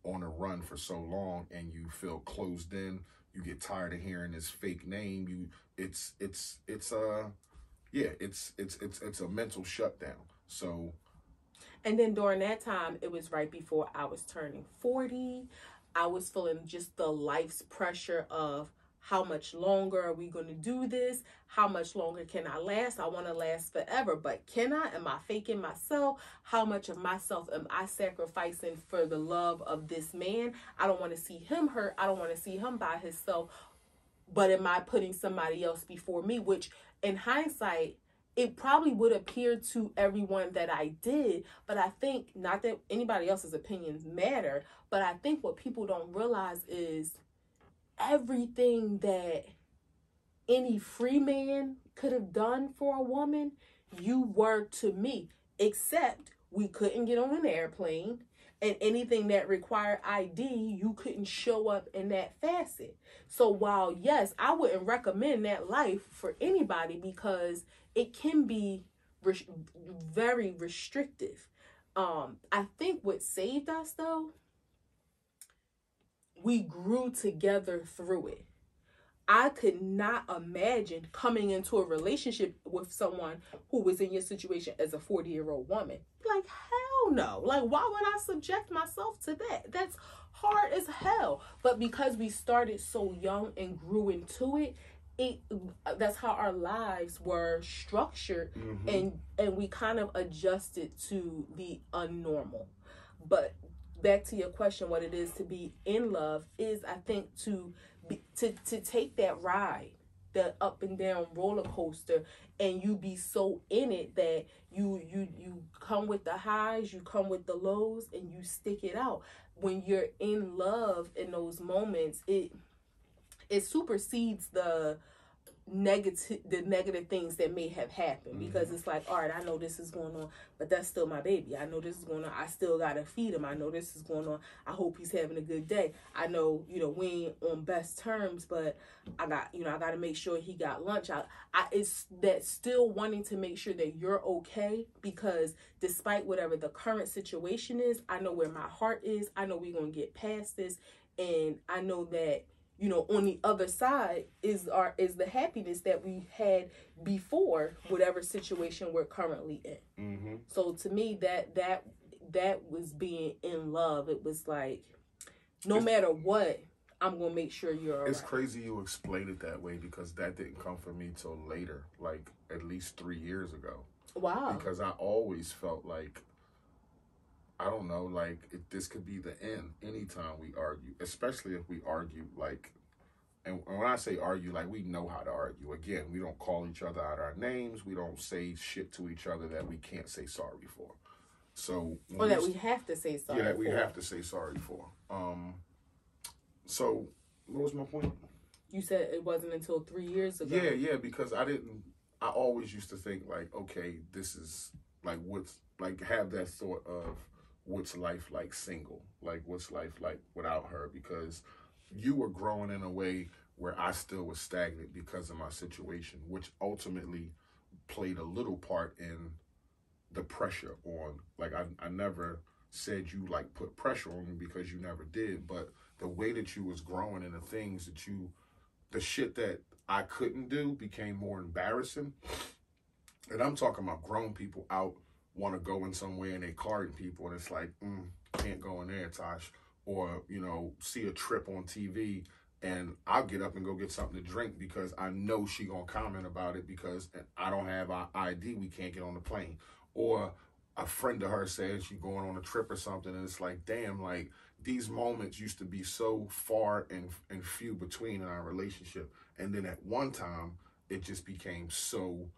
on a run for so long and you feel closed in, you get tired of hearing this fake name. It's a mental shutdown. So, and then during that time, it was right before I was turning 40. I was feeling just the life's pressure of how much longer are we going to do this? How much longer can I last? I want to last forever, but can I? Am I faking myself? How much of myself am I sacrificing for the love of this man? I don't want to see him hurt. I don't want to see him by himself. But am I putting somebody else before me? Which, in hindsight, it probably would appear to everyone that I did. But I think, not that anybody else's opinions matter, but I think what people don't realize is everything that any free man could have done for a woman, you were to me, except we couldn't get on an airplane, and anything that required ID, you couldn't show up in that facet. So while, yes, I wouldn't recommend that life for anybody because it can be very restrictive. I think what saved us, though, we grew together through it. I could not imagine coming into a relationship with someone who was in your situation as a 40-year-old woman. Like, hell no. Like, why would I subject myself to that? That's hard as hell. But because we started so young and grew into it, that's how our lives were structured, and we kind of adjusted to the unnormal. But back to your question, what it is to be in love is, I think, to take that ride, the up and down roller coaster, and you be so in it that you come with the highs, you come with the lows, and you stick it out. When you're in love in those moments, it supersedes the negative things that may have happened, because it's like, all right, I know this is going on, but that's still my baby. I know this is going on. I still gotta feed him. I know this is going on. I hope he's having a good day. I know, we ain't on best terms, but I gotta make sure he got lunch. It's that still wanting to make sure that you're okay, because despite whatever the current situation is, I know where my heart is. I know we're gonna get past this, and I know that on the other side is the happiness that we had before whatever situation we're currently in. So to me, that was being in love. It was like, no matter what, I'm gonna make sure you're all It's right. crazy you explain it that way, because that didn't come for me till later, like at least 3 years ago. Wow. Because I always felt like, I don't know, like this could be the end anytime we argue, especially if we argue like, and when I say argue, like we know how to argue. Again, we don't call each other out our names. We don't say shit to each other that we can't say sorry for. So, or that we have to say sorry. Yeah, that we have to say sorry for. So what was my point? You said it wasn't until 3 years ago. Yeah, because I always used to think like, okay, this is like, what's like, have that thought of what's life like single, like what's life like without her, because you were growing in a way where I still was stagnant because of my situation, which ultimately played a little part in the pressure on, like, I never said you like put pressure on me, because you never did, but the way that you was growing and the things that the shit that I couldn't do became more embarrassing. And I'm talking about grown people out want to go in somewhere and they carding people, and it's like, can't go in there, Tosh. Or, see a trip on TV and I'll get up and go get something to drink because I know she gonna comment about it because I don't have our ID, we can't get on the plane. Or a friend of hers says she's going on a trip or something, and it's like, damn, like these moments used to be so far and few between in our relationship. And then at one time, it just became so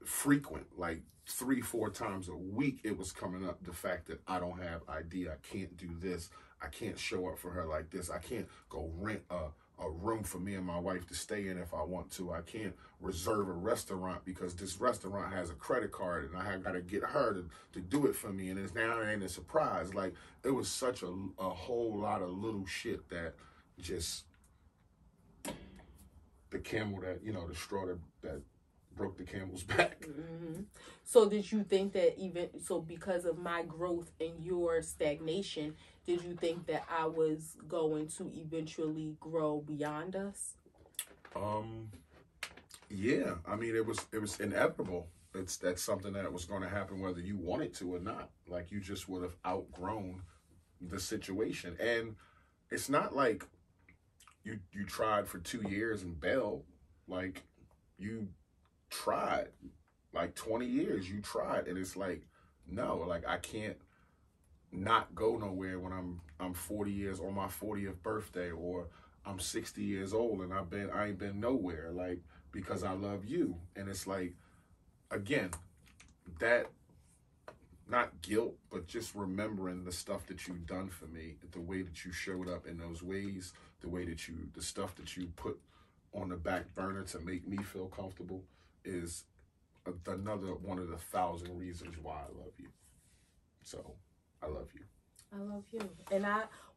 frequent, like 3-4 times a week it was coming up, the fact that I don't have ID, I can't do this, I can't show up for her like this, I can't go rent a room for me and my wife to stay in if I want to, I can't reserve a restaurant because this restaurant has a credit card and I got to get her to do it for me, and it's now ain't a surprise. Like, it was such a whole lot of little shit that just, the camel that, the straw that broke the camel's back. So did you think that because of my growth and your stagnation, did you think that I was going to eventually grow beyond us? Yeah. I mean, it was inevitable. That's something that was going to happen whether you wanted to or not. Like, you just would have outgrown the situation. And it's not like you tried for 2 years and bailed. Like, you tried like 20 years, you tried, and it's like, no, like I can't not go nowhere when I'm 40 years on my 40th birthday, or I'm 60 years old and I ain't been nowhere, like, because I love you. And it's like, again, that, not guilt, but just remembering the stuff that you've done for me, the way that you showed up in those ways, the stuff that you put on the back burner to make me feel comfortable, is another one of the 1,000 reasons why I love you. So, I love you. I love you. And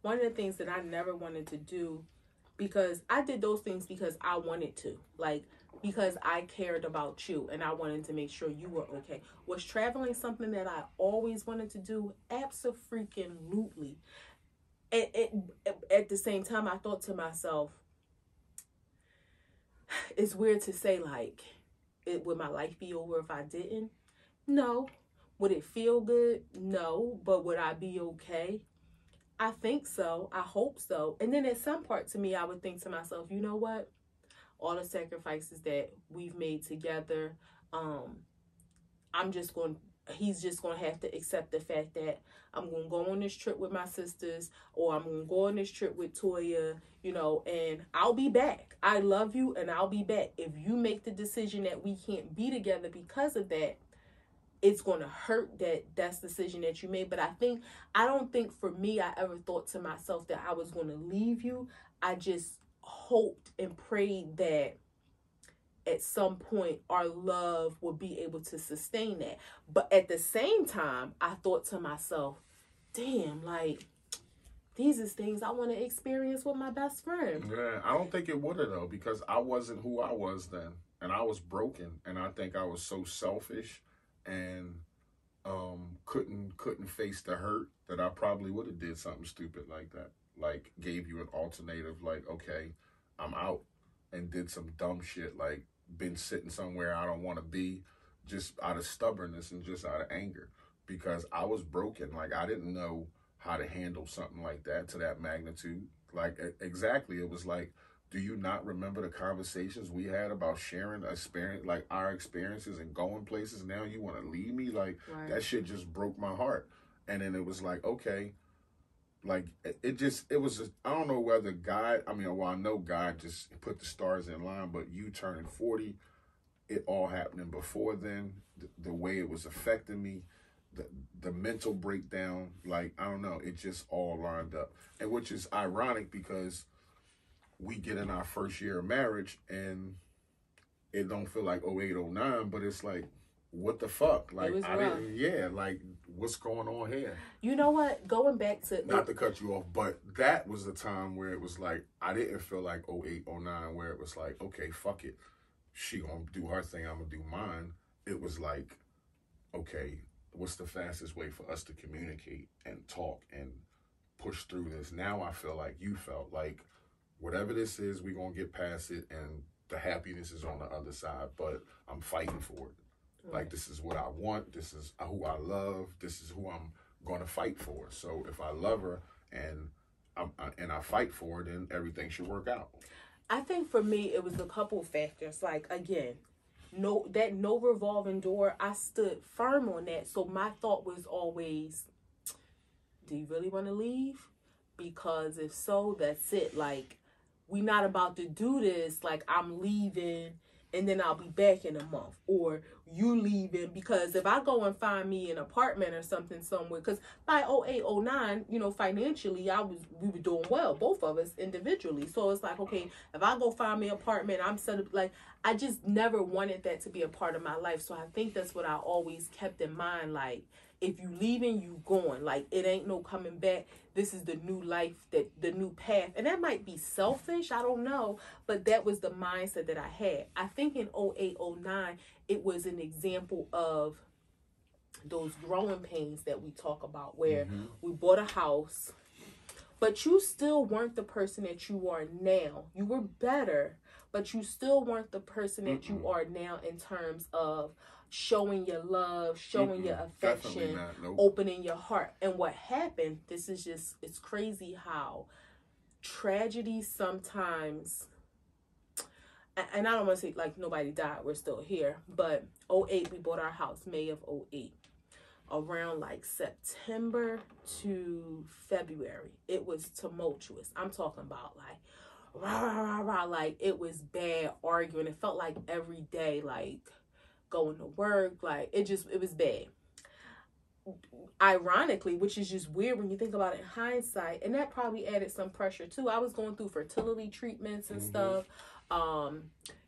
one of the things that I never wanted to do, because I did those things because I wanted to, like, because I cared about you and I wanted to make sure you were okay. Was traveling something that I always wanted to do? Absolutely. And at the same time, I thought to myself, it's weird to say, like, would my life be over if I didn't? No. Would it feel good? No. But would I be okay? I think so. I hope so. And then at some part to me, I would think to myself, you know what? All the sacrifices that we've made together, he's just going to have to accept the fact that I'm going to go on this trip with my sisters, or I'm going to go on this trip with Toya, and I'll be back. I love you and I'll be back. If you make the decision that we can't be together because of that, it's going to hurt that's the decision that you made. But I don't think for me, I ever thought to myself that I was going to leave you. I just hoped and prayed that at some point our love would be able to sustain that. But at the same time, I thought to myself, damn, like, these is things I want to experience with my best friend. Yeah, I don't think it would have, though, because I wasn't who I was then. And I was broken. And I think I was so selfish and couldn't face the hurt that I probably would have did something stupid like that. Like, gave you an alternative, like, okay, I'm out, and did some dumb shit, like been sitting somewhere I don't want to be, just out of stubbornness and just out of anger, because I was broken. Like, I didn't know how to handle something like that to that magnitude. Like, exactly. It was like, do you not remember the conversations we had about sharing our experiences and going places? Now you want to leave me? Like, right. That shit just broke my heart. And then it was like, okay, like, it was just, I don't know whether God, I know God just put the stars in line, but you turning 40, it all happening before then, the way it was affecting me, the mental breakdown, like, I don't know, it just all lined up. And which is ironic, because we get in our first year of marriage and it don't feel like 08, 09, but it's like, what the fuck? Like, like, what's going on here? You know what? Going back to... Not to cut you off, but that was the time where it was like, I didn't feel like 08, 09, where it was like, okay, fuck it. She gonna do her thing, I'm gonna do mine. It was like, okay, what's the fastest way for us to communicate and talk and push through this? Now I feel like you felt like, whatever this is, we're gonna get past it, and the happiness is on the other side, but I'm fighting for it. Like, this is what I want. This is who I love. This is who I'm going to fight for. So if I love her and I fight for her, then everything should work out. I think for me, it was a couple factors. Like, again, no revolving door. I stood firm on that. So my thought was always, do you really want to leave? Because if so, that's it. Like, we're not about to do this. Like, I'm leaving and then I'll be back in a month, or you leaving, because if I go and find me an apartment or something somewhere, because by 08, 09, financially, we were doing well, both of us individually. So it's like, okay, if I go find me an apartment, I'm set up, like, I just never wanted that to be a part of my life. So I think that's what I always kept in mind. Like, if you leaving, you going. Like, it ain't no coming back. This is the new life, the new path. And that might be selfish, I don't know, but that was the mindset that I had. I think in 08, 09, it was an example of those growing pains that we talk about, where we bought a house, but you still weren't the person that you are now. You were better, but you still weren't the person that you are now in terms of showing your love, showing your affection, opening your heart. And what happened, it's crazy how tragedy sometimes, and I don't want to say like nobody died, we're still here, but 08, we bought our house, May of 08. Around like September to February, it was tumultuous. I'm talking about like, rah, rah, rah, rah, like, it was bad arguing. It felt like every day, like, going to work, like, it was bad. Ironically, which is just weird when you think about it in hindsight, and that probably added some pressure too. I was going through fertility treatments and stuff, so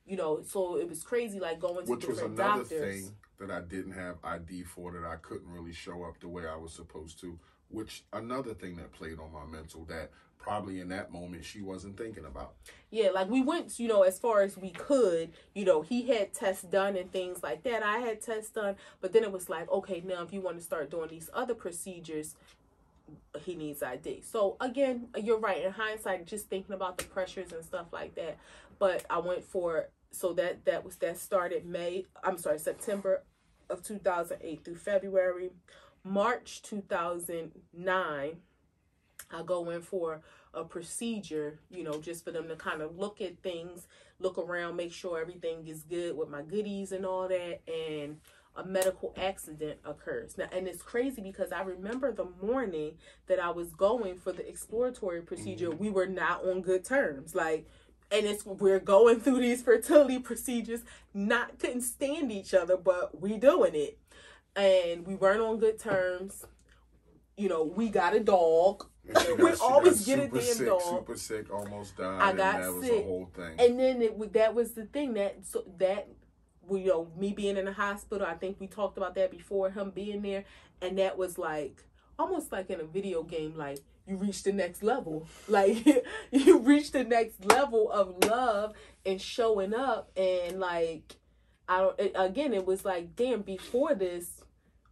it was crazy, like, going to different doctors. Which was another thing that I didn't have ID for, that I couldn't really show up the way I was supposed to, which another thing that played on my mental, that probably in that moment she wasn't thinking about. Yeah, like, we went, as far as we could, he had tests done and things like that. I had tests done, but then it was like, okay, now if you want to start doing these other procedures, he needs ID. So again, you're right. In hindsight, just thinking about the pressures and stuff like that. But I went for so that started September of 2008 through February. March 2009, I go in for a procedure, just for them to kind of look at things, look around, make sure everything is good with my goodies and all that. And a medical accident occurs. Now, and it's crazy because I remember the morning that I was going for the exploratory procedure, we were not on good terms. We're going through these fertility procedures, couldn't stand each other, but we doing it. And we weren't on good terms. We got a dog. We always get a damn dog. Super sick, almost died. I got that sick. Was a whole thing. And then that was the thing me being in the hospital. I think we talked about that before, him being there, and that was like almost like in a video game. Like, you reach the next level. Like, you reach the next level of love and showing up, and like it was like, damn, before this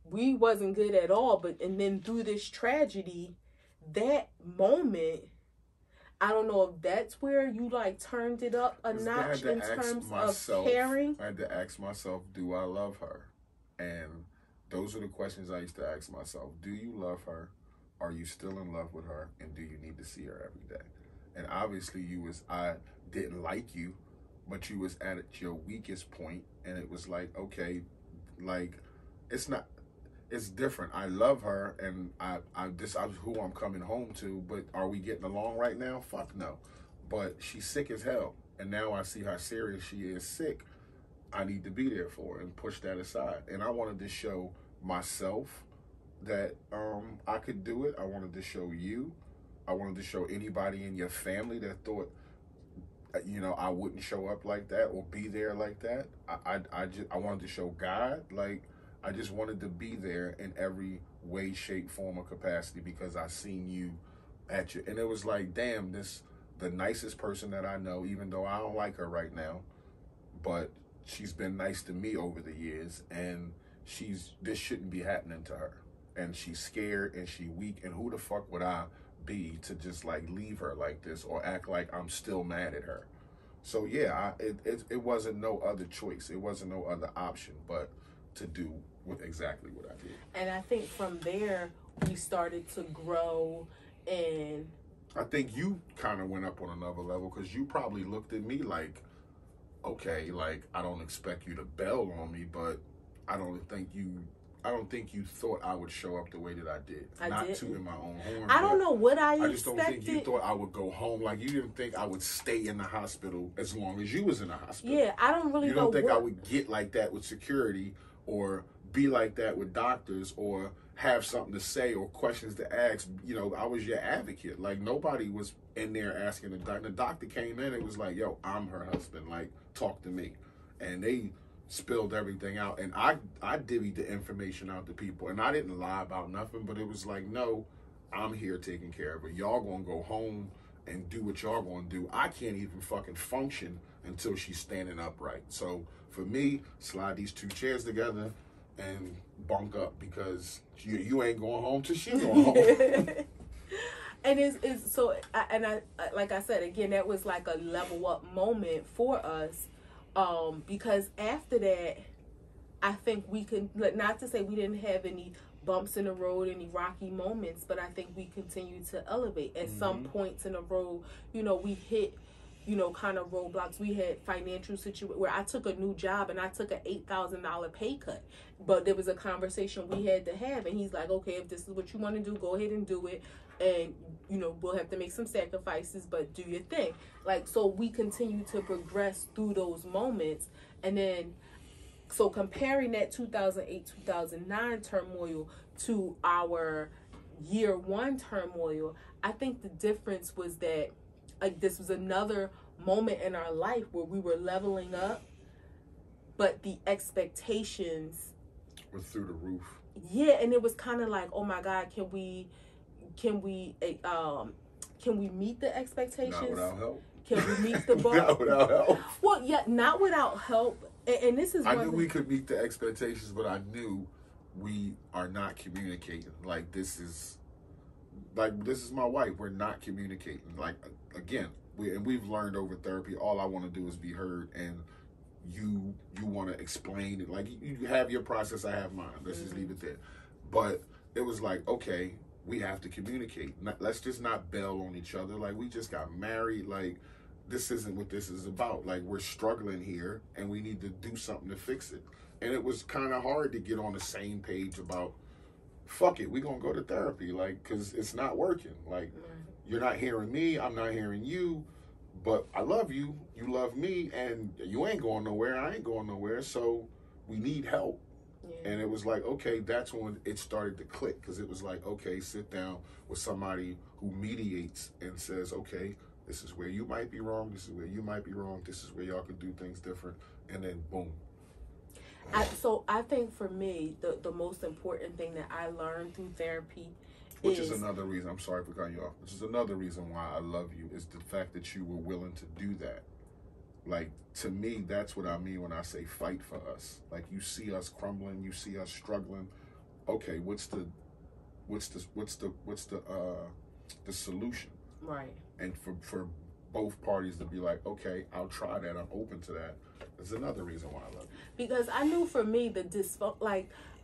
we wasn't good at all, and then through this tragedy, that moment, I don't know if that's where you like turned it up a notch in terms of caring. I had to ask myself, do I love her? And those are the questions I used to ask myself. Do you love her? Are you still in love with her? And do you need to see her every day? And obviously I didn't like you, but you was at your weakest point, and it was like, okay, like, it's different. I love her, and I'm who I'm coming home to, but are we getting along right now? Fuck no. But she's sick as hell, and now I see how serious she is sick. I need to be there for her and push that aside. And I wanted to show myself that I could do it. I wanted to show you. I wanted to show anybody in your family that thought, I wouldn't show up like that or be there like that. I wanted to show God, like, I just wanted to be there in every way, shape, form, or capacity, because I seen you at you. And it was like, damn, the nicest person that I know, even though I don't like her right now, but she's been nice to me over the years, and this shouldn't be happening to her. And she's scared and she weak, and who the fuck would I be to just like leave her like this or act like I'm still mad at her? So yeah, it wasn't no other choice. It wasn't no other option but to do exactly what I did. And I think from there we started to grow, and I think you kind of went up on another level, because you probably looked at me like, okay, like, I don't expect you to bail on me, but I don't think you thought I would show up the way that I did. Not tooting my own horn. I don't know what I expected. I just don't think you thought I would go home. Like, you didn't think I would stay in the hospital as long as you was in the hospital. Yeah, I don't really know. You don't think I would get like that with security, or be like that with doctors, or have something to say or questions to ask. I was your advocate. Like, nobody was in there asking the doctor. The doctor came in, it was like, yo, I'm her husband. Like, talk to me. And they spilled everything out, and I divvied the information out to people, and I didn't lie about nothing, but it was like, no, I'm here taking care of her. Y'all gonna go home and do what y'all gonna do. I can't even fucking function until she's standing upright. So for me, slide these two chairs together and bunk up, because you ain't going home till she going home. And it's so, I like I said again, that was like a level up moment for us. Because after that, I think we can, not to say we didn't have any bumps in the road, any rocky moments, but I think we continued to elevate. At some points in the road, we hit, kind of roadblocks. We had financial situation where I took a new job and I took an $8,000 pay cut. But there was a conversation we had to have, and he's like, okay, if this is what you want to do, go ahead and do it. And, we'll have to make some sacrifices, but do your thing. Like, so we continue to progress through those moments. And then, so comparing that 2008, 2009 turmoil to our year one turmoil, I think the difference was that, like, this was another moment in our life where we were leveling up, but the expectations were through the roof. Yeah, and it was kind of like, oh my God, can we meet the expectations? Not without help. Can we meet the bar? Not without help. Well, yeah, not without help. And this is, I knew we could meet the expectations, but I knew we are not communicating. Like, this is my wife. We're not communicating. Like, again, we've learned over therapy, all I want to do is be heard and you want to explain it. Like, you have your process, I have mine. Let's just leave it there. But it was like, okay, we have to communicate. Let's just not bail on each other. Like, we just got married. Like, this isn't what this is about. Like, we're struggling here, and we need to do something to fix it. And it was kind of hard to get on the same page about, fuck it, we're going to go to therapy. Like, because it's not working. Like, you're not hearing me, I'm not hearing you, but I love you, you love me, and you ain't going nowhere, I ain't going nowhere, so we need help. Yeah. And it was like, okay, that's when it started to click, because it was like, okay, sit down with somebody who mediates and says, okay, this is where you might be wrong, this is where you might be wrong, this is where y'all can do things different, and then boom. So I think for me, the most important thing that I learned through therapy which is another reason, I'm sorry for cutting you off, which is another reason why I love you, is the fact that you were willing to do that. Like, to me, that's what I mean when I say fight for us. Like, you see us crumbling, you see us struggling. Okay, what's the solution? Right. And for both parties to be like, okay, I'll try that, I'm open to that. That's another reason why I love you. Because I knew for me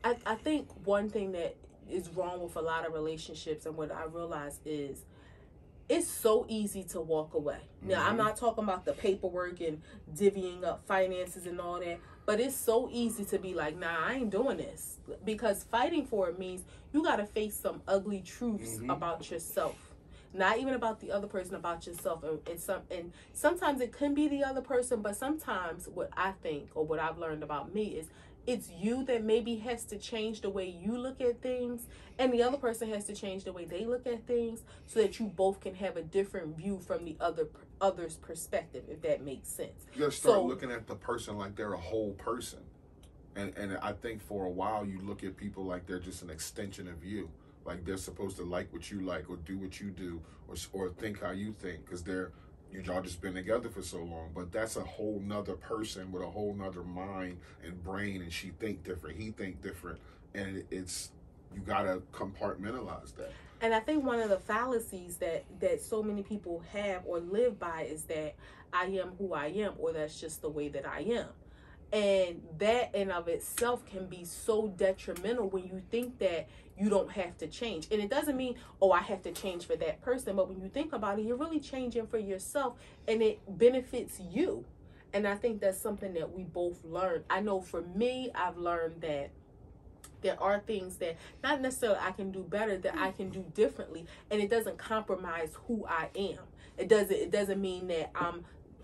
I think one thing that is wrong with a lot of relationships, and what I realize is it's so easy to walk away. Now, I'm not talking about the paperwork and divvying up finances and all that, but it's so easy to be like, nah, I ain't doing this. Because fighting for it means you got to face some ugly truths about yourself. Not even about the other person, about yourself. And sometimes it can be the other person, but sometimes what I think, or what I've learned about me, is it's you that maybe has to change the way you look at things, and the other person has to change the way they look at things, so that you both can have a different view from the other's perspective, if that makes sense. You gotta start looking at the person like they're a whole person. And I think for a while you look at people like they're just an extension of you. Like, they're supposed to like what you like, or do what you do, or think how you think, because y'all just been together for so long. But that's a whole nother person with a whole nother mind and brain, and she think different, he think different, and you gotta compartmentalize that. And I think one of the fallacies that so many people have or live by is that I am who I am, or that's just the way that I am. And that in of itself can be so detrimental when you think that you don't have to change. And it doesn't mean, oh, I have to change for that person. But when you think about it, you're really changing for yourself, and it benefits you. And I think that's something that we both learned. I know for me, I've learned that there are things that not necessarily I can do better, that I can do differently. And it doesn't compromise who I am. It doesn't mean that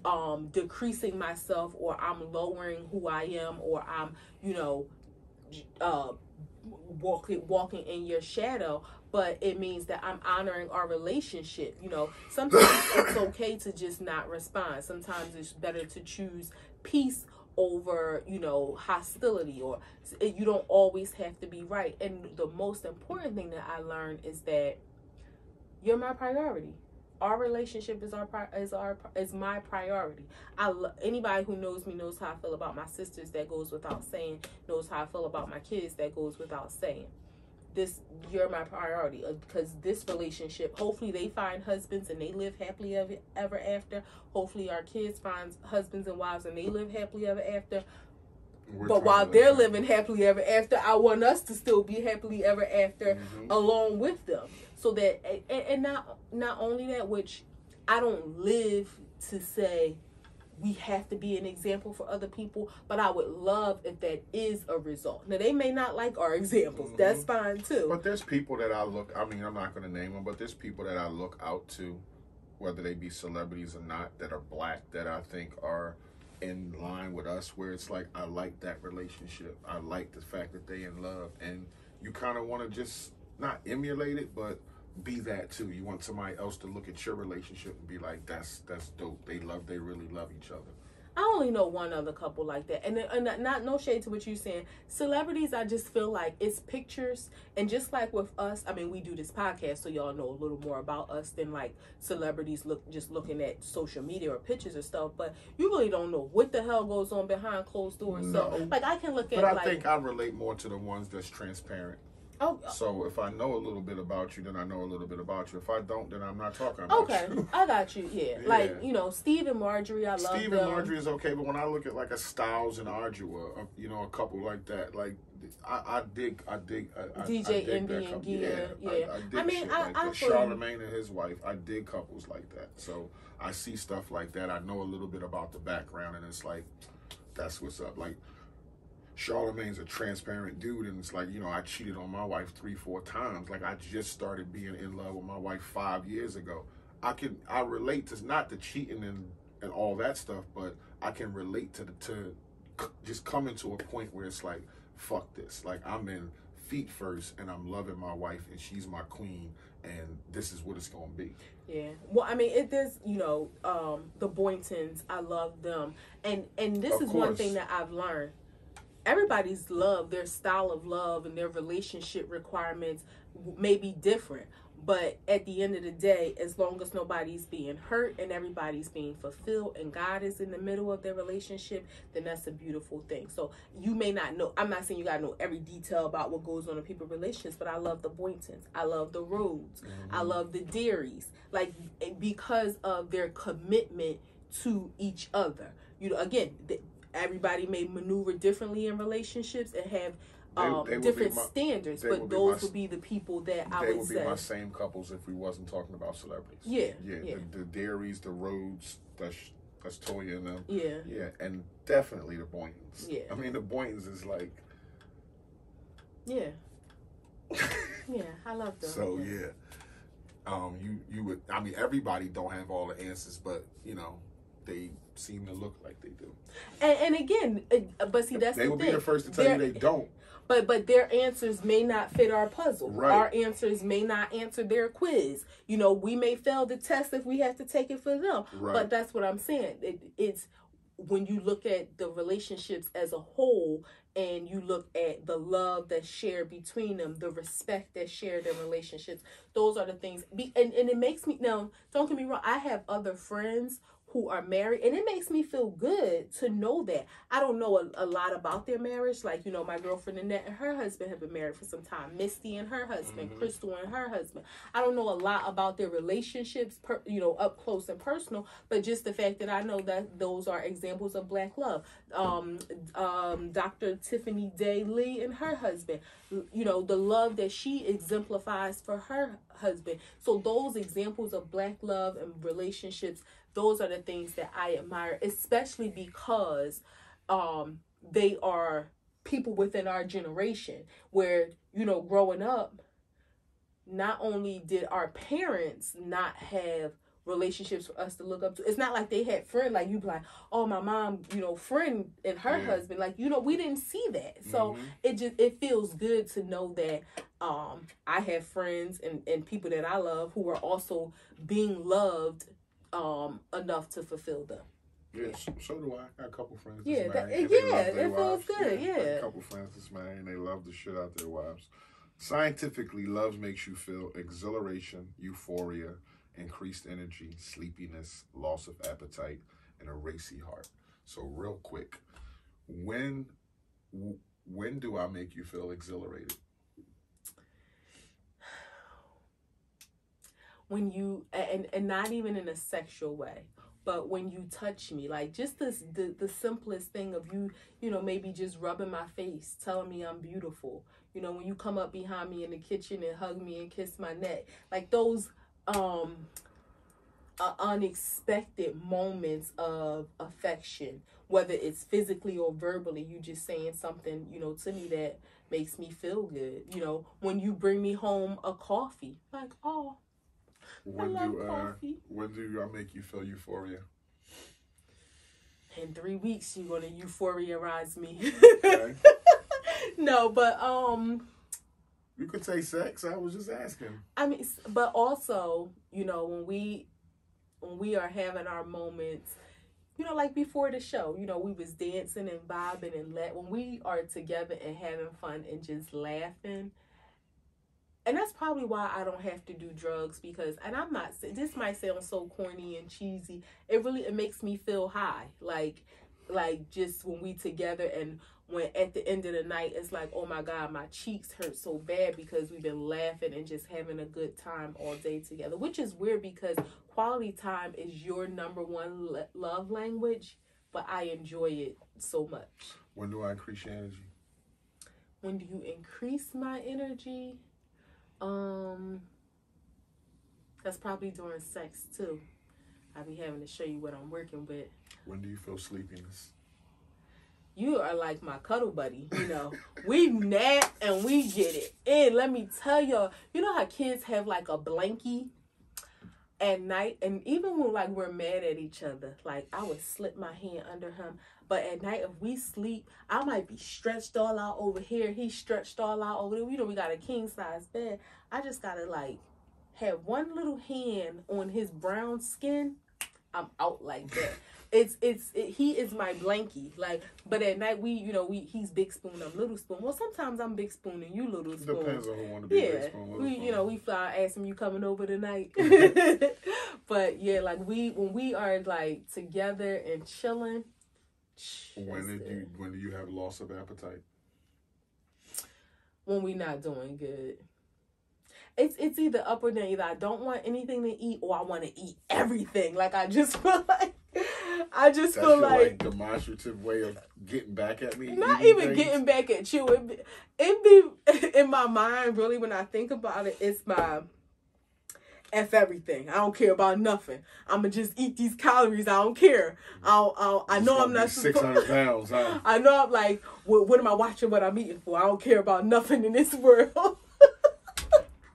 I'm decreasing myself, or I'm lowering who I am, or I'm, walking in your shadow, but it means that I'm honoring our relationship. Sometimes it's okay to just not respond. Sometimes it's better to choose peace over, hostility, or you don't always have to be right. And the most important thing that I learned is that you're my priority. Our relationship is my priority. Anybody who knows me knows how I feel about my sisters. That goes without saying. Knows how I feel about my kids. That goes without saying. You're my priority, because this relationship, hopefully they find husbands and they live happily ever after. Hopefully our kids find husbands and wives and they live happily ever after. But while they're living happily ever after, I want us to still be happily ever after along with them. So that, and not only that, which I don't live to say we have to be an example for other people, but I would love if that is a result. Now, they may not like our examples. That's fine too. But there's people that I'm not going to name them, but there's people that I look out to, whether they be celebrities or not, that are black, that I think are in line with us, where it's like, I like that relationship. I like the fact that they in love, and you kind of want to just not emulate it, but be that too. You want somebody else to look at your relationship and be like, that's dope. They really love each other. I only know one other couple like that, and not no shade to what you're saying. Celebrities, I just feel like it's pictures, and just like with us, we do this podcast, so y'all know a little more about us than like celebrities looking at social media or pictures or stuff. But you really don't know what the hell goes on behind closed doors. No. So like I can look at, but I think I relate more to the ones that's transparent. Oh, So if I know a little bit about you, then I know a little bit about you. If I don't, then I'm not talking about okay, you. I got you. Yeah. Yeah. Like, you know, Steve and Marjorie, I love Steve them. and Marjorie is okay, but when I look at like a Styles and Ardua, you know, a couple like that, like I dig DJ Envy and Gia. Yeah. I dig mean, shit I like that. feel you. Charlamagne and his wife, I dig couples like that. So I see stuff like that. I know a little bit about the background, and it's like, that's what's up. Like, Charlamagne's a transparent dude, and it's like, you know, I cheated on my wife 3-4 times. Like, I just started being in love with my wife 5 years ago. I relate to not the cheating and all that stuff, but I can relate to just coming to a point where it's like, fuck this. Like, I'm in feet first, and I'm loving my wife, and she's my queen, and this is what it's gonna be. Yeah. Well, I mean, it is, you know, the Boyntons, I love them. And this is one thing that I've learned. Everybody's love, their style of love and their relationship requirements may be different. But at the end of the day, as long as nobody's being hurt and everybody's being fulfilled and God is in the middle of their relationship, then that's a beautiful thing. So you may not know, I'm not saying you got to know every detail about what goes on in people's relationships, but I love the Boyntons. I love the Rhodes. I love the Dearys. Like, because of their commitment to each other. You know, again, everybody may maneuver differently in relationships and have different standards, but those would be the people that I would say. They would be my same couples if we wasn't talking about celebrities. Yeah. The Dearys, the Rhodes, that's Toya and them. Yeah, and definitely the Boyntons. Yeah, I mean, the Boyntons is like, yeah, I love them. So you would. I mean, everybody don't have all the answers, but you know, they seem to look like they do. And again, but see, that's they will be the first to tell you they don't. But their answers may not fit our puzzle. Right. Our answers may not answer their quiz. You know, we may fail the test if we have to take it for them. Right. But that's what I'm saying. It's when you look at the relationships as a whole and you look at the love that's shared between them, the respect that's shared in relationships, those are the things. And it makes me, now, don't get me wrong, I have other friends who are married, and it makes me feel good to know that. I don't know a lot about their marriage. Like, you know, my girlfriend Annette and her husband have been married for some time. Misty and her husband, Crystal and her husband. I don't know a lot about their relationships, you know, up close and personal, but just the fact that I know that those are examples of Black love. Dr. Tiffany Day Lee and her husband, you know, the love that she exemplifies for her husband. So those examples of Black love and relationships, those are the things that I admire, especially because they are people within our generation where, you know, growing up, not only did our parents not have relationships for us to look up to. It's not like they had friends, like you be like, oh, my mom, you know, friend and her husband, like, you know, we didn't see that. So it feels good to know that I have friends and people that I love who are also being loved enough to fulfill them. Yeah, so do I. I got a couple friends that's Yeah, married. it feels good. I got a couple friends that's married and they love the shit out their wives. Scientifically, love makes you feel exhilaration, euphoria, increased energy, sleepiness, loss of appetite, and a racy heart. So real quick, when do I make you feel exhilarated? When you, and not even in a sexual way, but when you touch me, like just the simplest thing of you know, maybe just rubbing my face, telling me I'm beautiful. You know, when you come up behind me in the kitchen and hug me and kiss my neck, like those unexpected moments of affection, whether it's physically or verbally, you just saying something, you know, to me that makes me feel good. You know, when you bring me home a coffee, like, oh, when do I make you feel euphoria? In 3 weeks, you're gonna euphoriarize me. Okay. No, but you could say sex. I was just asking. I mean, but also, you know, when we are having our moments, you know, like before the show, you know, we was dancing and vibing and when we are together and having fun and just laughing. And that's probably why I don't have to do drugs, because, and I'm not, this might sound so corny and cheesy, it makes me feel high. Like, like just when we together, and when at the end of the night it's like, oh my God, my cheeks hurt so bad because we've been laughing and just having a good time all day together, which is weird because quality time is your number one love language, but I enjoy it so much. When do I increase your energy? When do you increase my energy? That's probably during sex too. I be having to show you what I'm working with. When do you feel sleepiness? You are like my cuddle buddy, you know. We nap and we get it in. Let me tell y'all, you know how kids have like a blankie at night? And even when like we're mad at each other, like I would slip my hand under him. But at night, if we sleep, I might be stretched all out over here. He's stretched all out over there. You know, we got a king size bed. I just gotta like have one little hand on his brown skin. I'm out like that. He is my blankie. Like, but at night he's big spoon, I'm little spoon. Well, sometimes I'm big spoon and you little spoon. Depends on who want to be big spoon. We fly, ask him, you coming over tonight? But yeah, like when we are like together and chilling. When do you have loss of appetite? When we not doing good. It's either up or down. Either I don't want anything to eat or I want to eat everything. Like I just feel like That's your, like demonstrative way of getting back at me. Not even getting back at you. It be in my mind really when I think about it. It's my F everything. I don't care about nothing. I'm gonna just eat these calories. I don't care. I know I'm not 600 pounds. Huh? I know I'm like, what am I watching? What I'm eating for? I don't care about nothing in this world.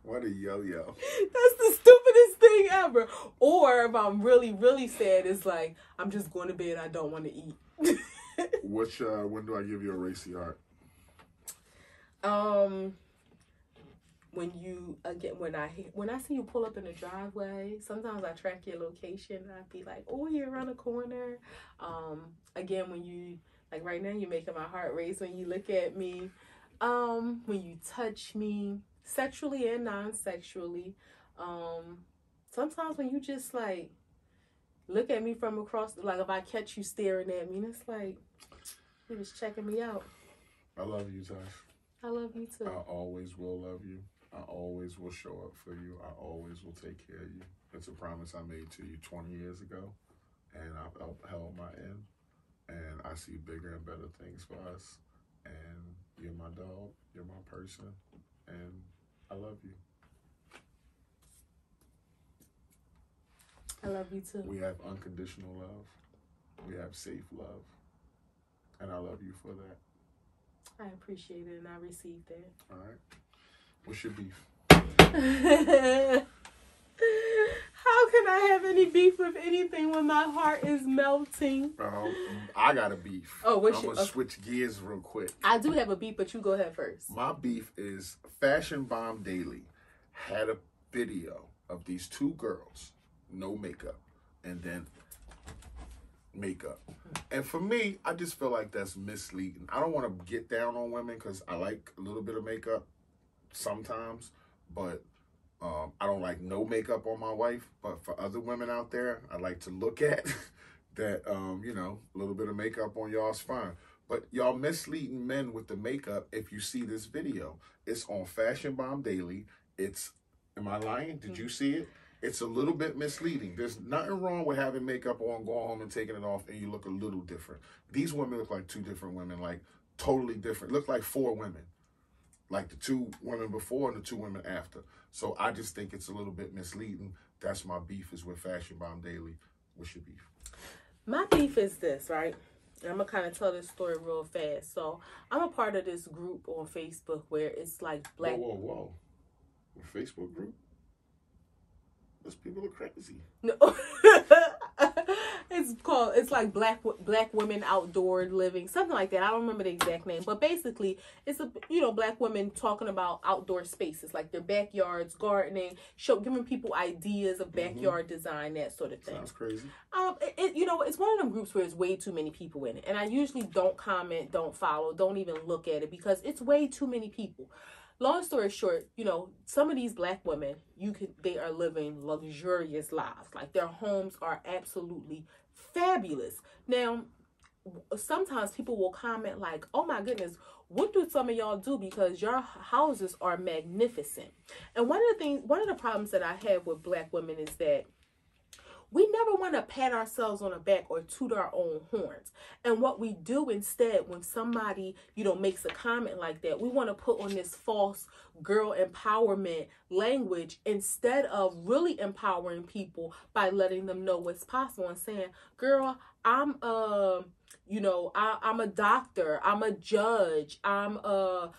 What a yo-yo. That's the stupidest thing ever. Or if I'm really, really sad, it's like, I'm just going to bed. I don't want to eat. When do I give you a racy heart? When I see you pull up in the driveway, sometimes I track your location. And I be like, oh, you're around the corner. Again, when you, like right now, you're making my heart race when you look at me. When you touch me. Sexually and non-sexually. Sometimes when you just like look at me from across, like if I catch you staring at me, and it's like you was checking me out. I love you, Tosh. I love you too. I always will love you. I always will show up for you. I always will take care of you. It's a promise I made to you 20 years ago, and I've upheld my end. And I see bigger and better things for us. And you're my dog. You're my person. And I love you. I love you too. We have unconditional love. We have safe love. And I love you for that. I appreciate it and I received that. All right. What's your beef? How can I have any beef with anything when my heart is melting? I got a beef. Oh, I'm going to switch gears real quick. I do have a beef, but you go ahead first. My beef is Fashion Bomb Daily had a video of these two girls, no makeup, and then makeup. And for me, I just feel like that's misleading. I don't want to get down on women because I like a little bit of makeup sometimes, but I don't like no makeup on my wife. But for other women out there, I like to look at that, a little bit of makeup on y'all's fine. But y'all misleading men with the makeup if you see this video. It's on Fashion Bomb Daily. Am I lying? Did you see it? It's a little bit misleading. There's nothing wrong with having makeup on, going home and taking it off, and you look a little different. These women look like two different women, like totally different. Look like four women. Like the two women before and the two women after. So I just think it's a little bit misleading. That's my beef is with Fashion Bomb Daily. What's your beef? My beef is this, right? And I'm going to kind of tell this story real fast. So I'm a part of this group on Facebook where it's like black. Whoa. A Facebook group? Those people are crazy. No. It's like black women outdoor living, something like that. I don't remember the exact name, but basically it's black women talking about outdoor spaces, like their backyards, gardening, giving people ideas of backyard design, that sort of thing. Sounds crazy. It's one of them groups where there's way too many people in it, and I usually don't comment, don't follow, don't even look at it because it's way too many people. Long story short, some of these black women, they are living luxurious lives. Like their homes are absolutely fabulous. Now, sometimes people will comment like, oh my goodness, what do some of y'all do, because your houses are magnificent. And one of the problems that I have with Black women is that we never want to pat ourselves on the back or toot our own horns. And what we do instead, when somebody, makes a comment like that, we want to put on this false girl empowerment language instead of really empowering people by letting them know what's possible and saying, girl, I'm I'm a doctor, I'm a judge, I'm a,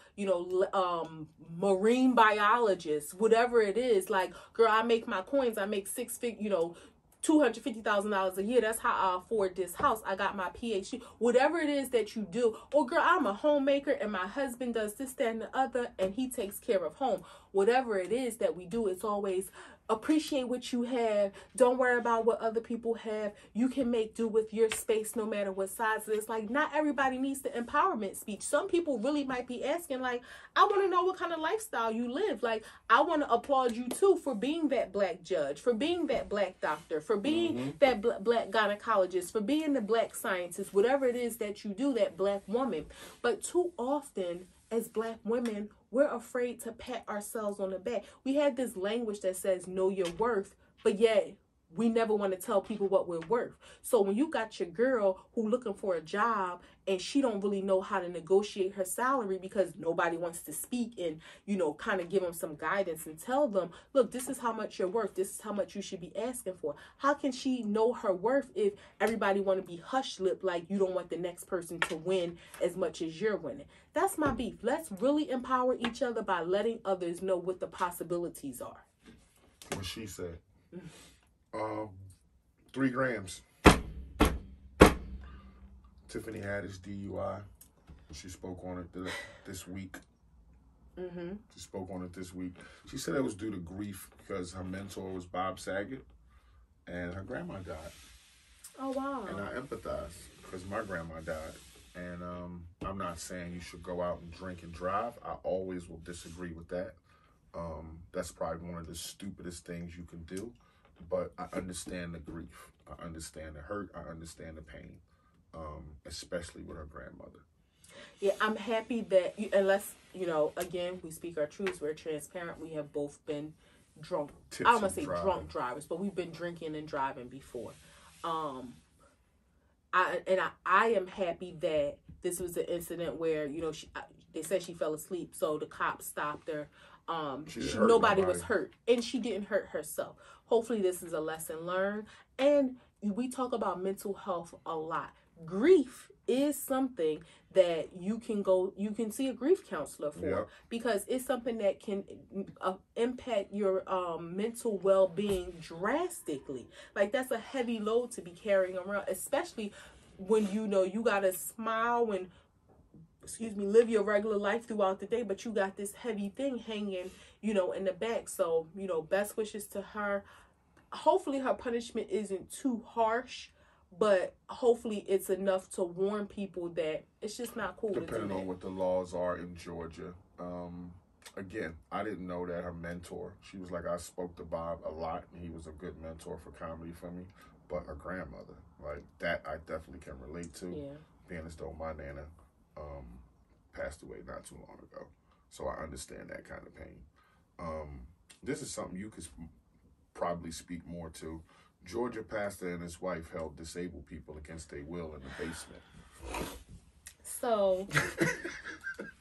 marine biologist, whatever it is. Like, girl, I make my coins, I make $250,000 a year. That's how I afford this house. I got my PhD. Whatever it is that you do. Or girl, I'm a homemaker and my husband does this, that, and the other, and he takes care of home. Whatever it is that we do, it's always appreciate what you have. Don't worry about what other people have. You can make do with your space no matter what size it is. Like, not everybody needs the empowerment speech. Some people really might be asking, like, I want to know what kind of lifestyle you live. Like, I want to applaud you too for being that Black judge, for being that Black doctor, for being that Black gynecologist, for being the Black scientist, whatever it is that you do, that Black woman. But too often, as Black women, we're afraid to pat ourselves on the back. We had this language that says know your worth, but yet we never want to tell people what we're worth. So when you got your girl who looking for a job and she don't really know how to negotiate her salary because nobody wants to speak and, kind of give them some guidance and tell them, look, this is how much you're worth. This is how much you should be asking for. How can she know her worth if everybody want to be hush lip, like you don't want the next person to win as much as you're winning? That's my beef. Let's really empower each other by letting others know what the possibilities are. What she said. 3 grams. Tiffany Haddish DUI. She spoke on it this week. She spoke on it this week. She said it was due to grief because her mentor was Bob Saget and her grandma died. Oh, wow. And I empathize because my grandma died. And I'm not saying you should go out and drink and drive. I always will disagree with that. That's probably one of the stupidest things you can do. But I understand the grief. I understand the hurt. I understand the pain, especially with her grandmother. Yeah, I'm happy that, unless, again, we speak our truths, we're transparent. We have both been drunk. I don't want to say drunk drivers, but we've been drinking and driving before. I am happy that this was an incident where, they said she fell asleep, so the cops stopped her. Nobody was hurt, and she didn't hurt herself. Hopefully this is a lesson learned. And we talk about mental health a lot. Grief is something that you can see a grief counselor for, because it's something that can impact your mental well-being drastically. Like, that's a heavy load to be carrying around, especially when you gotta smile and live your regular life throughout the day, but you got this heavy thing hanging, in the back. So, best wishes to her. Hopefully her punishment isn't too harsh, but hopefully it's enough to warn people that it's just not cool. Depending on what the laws are in Georgia. Again, I didn't know that her mentor, she was like, I spoke to Bob a lot, and he was a good mentor for comedy for me. But her grandmother, like, that I definitely can relate to. Yeah. Being as though my nana passed away not too long ago. So I understand that kind of pain. This is something you could probably speak more to. Georgia pastor and his wife held disabled people against their will in the basement. So,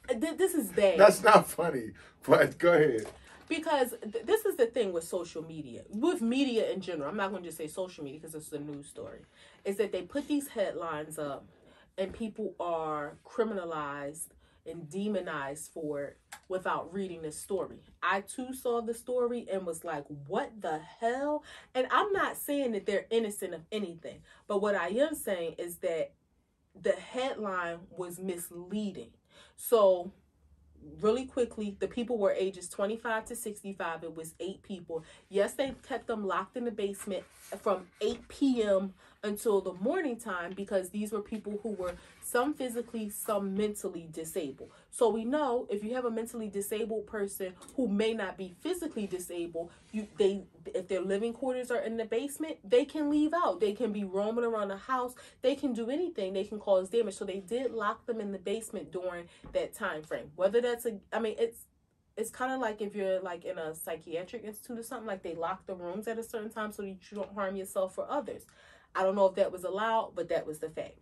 this is bad. That's not funny, but go ahead. Because this is the thing with social media, with media in general. I'm not going to just say social media because it's a news story. Is that they put these headlines up and people are criminalized and demonized for it without reading the story. I too saw the story and was like, what the hell? And I'm not saying that they're innocent of anything, but what I am saying is that the headline was misleading. So really quickly, the people were ages 25 to 65. It was 8 people. Yes, they kept them locked in the basement from 8 p.m. until the morning time, because these were people who were some physically, some mentally disabled. So we know if you have a mentally disabled person who may not be physically disabled, if their living quarters are in the basement, they can leave out. They can be roaming around the house. They can do anything. They can cause damage. So they did lock them in the basement during that time frame. Whether that's it's kind of like if you're like in a psychiatric institute or something, like they lock the rooms at a certain time so that you don't harm yourself or others. I don't know if that was allowed, but that was the fact.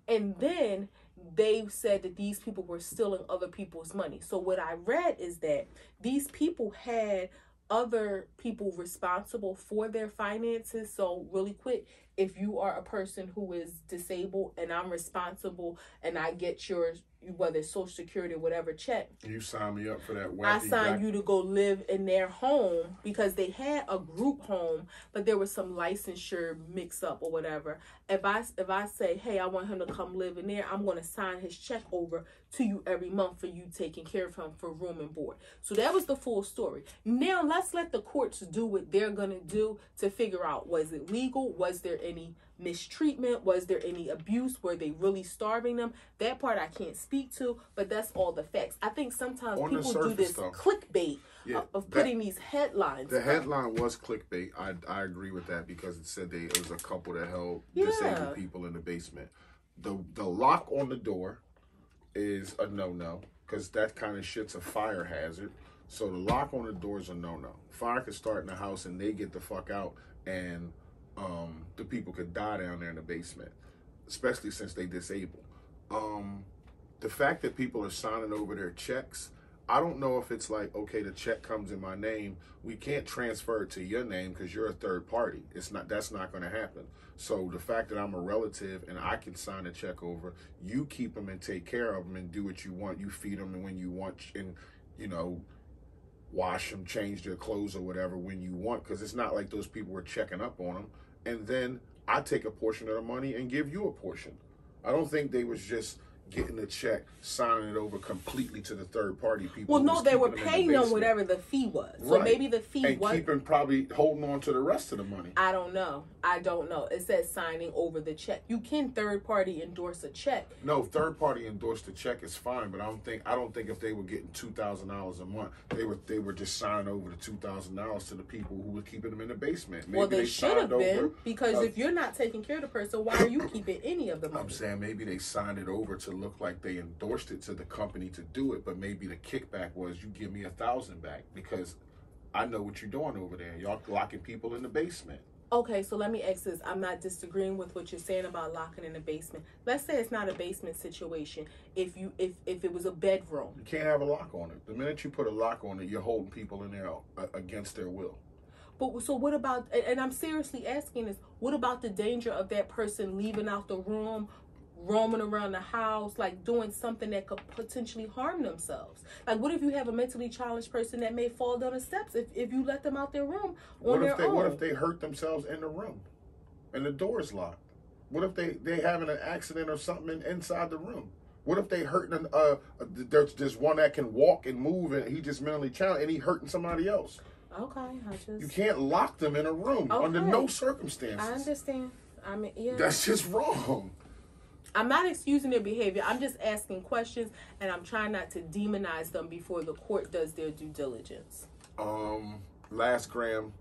And then they said that these people were stealing other people's money. So what I read is that these people had other people responsible for their finances. So really quick, if you are a person who is disabled and I'm responsible and I get your, whether it's Social Security or whatever check, you sign me up for that. I signed you to go live in their home, because they had a group home, but there was some licensure mix up or whatever. If I say, hey, I want him to come live in there, I'm going to sign his check over to you every month for you taking care of him for room and board. So that was the full story. Now let's let the courts do what they're going to do to figure out, was it legal? Was there any mistreatment? Was there any abuse? Were they really starving them? That part I can't speak to, but that's all the facts. I think sometimes on people surface, do this clickbait of putting these headlines. The headline was clickbait. I agree with that, because it said it was a couple that held disabled people in the basement. The lock on the door is a no-no, because that kind of shit's a fire hazard. So the lock on the door is a no-no. Fire could start in the house and they get the fuck out, and the people could die down there in the basement, especially since they disabled. The fact that people are signing over their checks, I don't know if it's like, okay, the check comes in my name, we can't transfer it to your name because you're a third party. That's not going to happen. So the fact that I'm a relative and I can sign a check over, you keep them and take care of them and do what you want. You feed them when you want, and wash them, change their clothes or whatever when you want, because it's not like those people were checking up on them. And then I take a portion of the money and give you a portion. I don't think they was just getting the check, signing it over completely to the third party people. Well, no, they were paying them whatever the fee was. So maybe the fee was, keeping, probably holding on to the rest of the money. I don't know. It says signing over the check. You can third party endorse a check. No, third party endorse the check is fine, but I don't think if they were getting $2,000 a month, they were just signing over the $2,000 to the people who were keeping them in the basement. Maybe well, they should have been, because if you're not taking care of the person, why are you keeping any of the money? I'm saying maybe they signed it over to look like they endorsed it to the company to do it, but maybe the kickback was, you give me $1,000 back because I know what you're doing over there. Y'all locking people in the basement. Okay, so let me ask this. I'm not disagreeing with what you're saying about locking in the basement. Let's say it's not a basement situation. If it was a bedroom, you can't have a lock on it. The minute you put a lock on it, you're holding people in there against their will. But so what about, and I'm seriously asking this, what about the danger of that person leaving out the room, roaming around the house, like doing something that could potentially harm themselves? Like, what if you have a mentally challenged person that may fall down the steps if you let them out their room on their own? What if they hurt themselves in the room and the door is locked? What if they having an accident or something inside the room? What if they hurting, there's one that can walk and move and he just mentally challenged and he hurting somebody else? Okay, you can't lock them in a room under no circumstances. I understand. I mean, yeah. That's just wrong. I'm not excusing their behavior. I'm just asking questions, and I'm trying not to demonize them before the court does their due diligence. Last gram,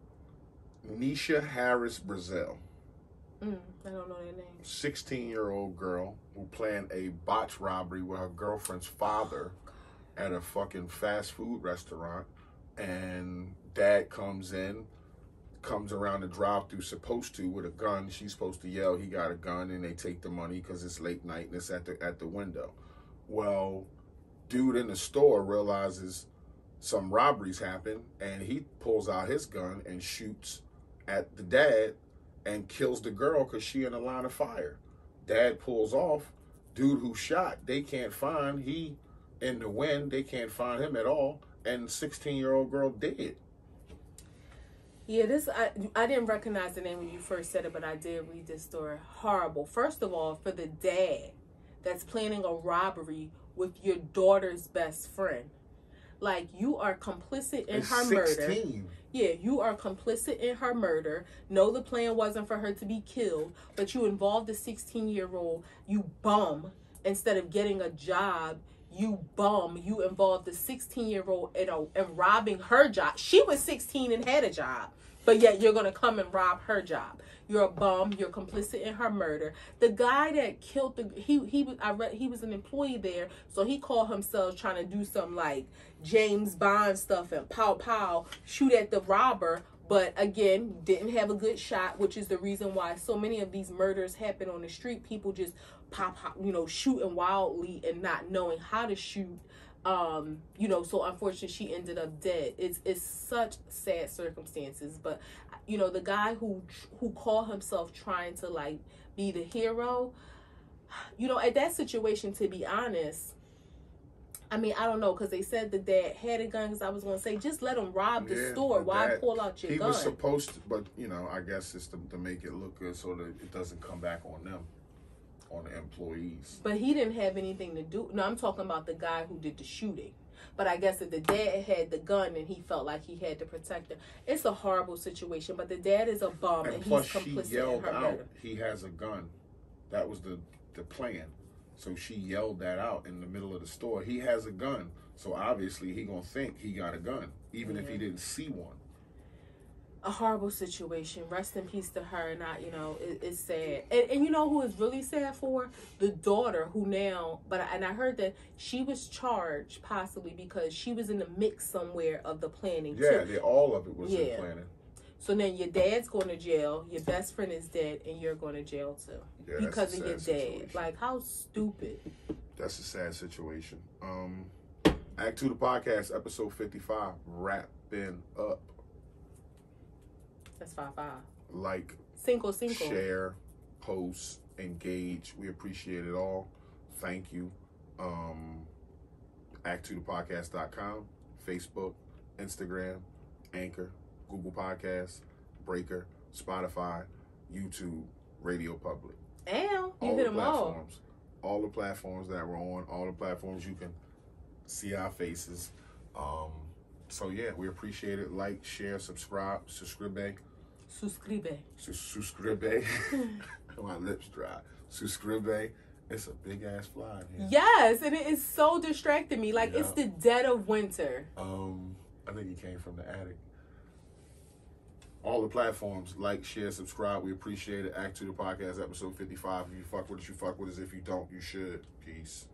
Nisha Harris Brazil. I don't know their name. 16-year-old girl who planned a botched robbery with her girlfriend's father at a fucking fast food restaurant, and dad comes around the drive-thru supposed to with a gun. She's supposed to yell he got a gun, and they take the money because it's late night and it's at the window. Well, dude in the store realizes some robberies happen, and he pulls out his gun and shoots at the dad and kills the girl because she in the line of fire. Dad pulls off. Dude who shot, they can't find. He in the wind, they can't find him at all, and 16-year-old girl dead. Yeah, I didn't recognize the name when you first said it, but I did read this story. Horrible. First of all, for the dad that's planning a robbery with your daughter's best friend. Like, you are complicit in her 16. murder. Yeah, you are complicit in her murder. No, the plan wasn't for her to be killed, but you involved a 16-year-old. You bum. Instead of getting a job, you bum. You involved a 16-year-old in robbing her job. She was 16 and had a job, but yet you're going to come and rob her job. You're a bum. You're complicit in her murder. The guy that killed he was an employee there, so he called himself trying to do some like James Bond stuff and pow pow shoot at the robber, but again didn't have a good shot, which is the reason why so many of these murders happen on the street. People just pop, shooting wildly and not knowing how to shoot. So unfortunately she ended up dead. It's such sad circumstances, but the guy who called himself trying to like be the hero, at that situation, to be honest, I mean, I don't know, because they said the dad had a gun, because I was going to say, just let him rob the store. Why pull out your gun? He was supposed to, but, I guess it's to make it look good so that it doesn't come back on them, on the employees. But he didn't have anything to do. No, I'm talking about the guy who did the shooting. But I guess if the dad had the gun and he felt like he had to protect her, it's a horrible situation. But the dad is a bum, and plus he's complicit she yelled in her out, murder. he has a gun. That was the plan. So she yelled that out in the middle of the store. He has a gun. So obviously he gonna think he got a gun, even if he didn't see one. A horrible situation. Rest in peace to her. Not, it's sad. And you know who is really sad for? The daughter, who now, and I heard that she was charged possibly because she was in the mix somewhere of the planning too. All of it was in planning. So then your dad's going to jail, your best friend is dead, and you're going to jail too. Yeah, because of your dad. Situation. Like, how stupid. That's a sad situation. Act 2 the podcast, episode 55, wrapping up. That's 5-5. Like, cinco. share, post, engage. We appreciate it all. Thank you. Act2thepodcast.com, Facebook, Instagram, Anchor, Google Podcasts, Breaker, Spotify, YouTube, Radio Public. And you hit them all. All the platforms that we're on, all the platforms you can see our faces. So yeah, we appreciate it. Like, share, subscribe. Suscribe. My lips dry. Suscribe. It's a big ass fly in here. Yes, and it is so distracting me. Like, it's the dead of winter. I think he came from the attic. All the platforms, like, share, subscribe. We appreciate it. Act 2 the podcast, episode 55. If you fuck with us, you fuck with us. If you don't, you should. Peace.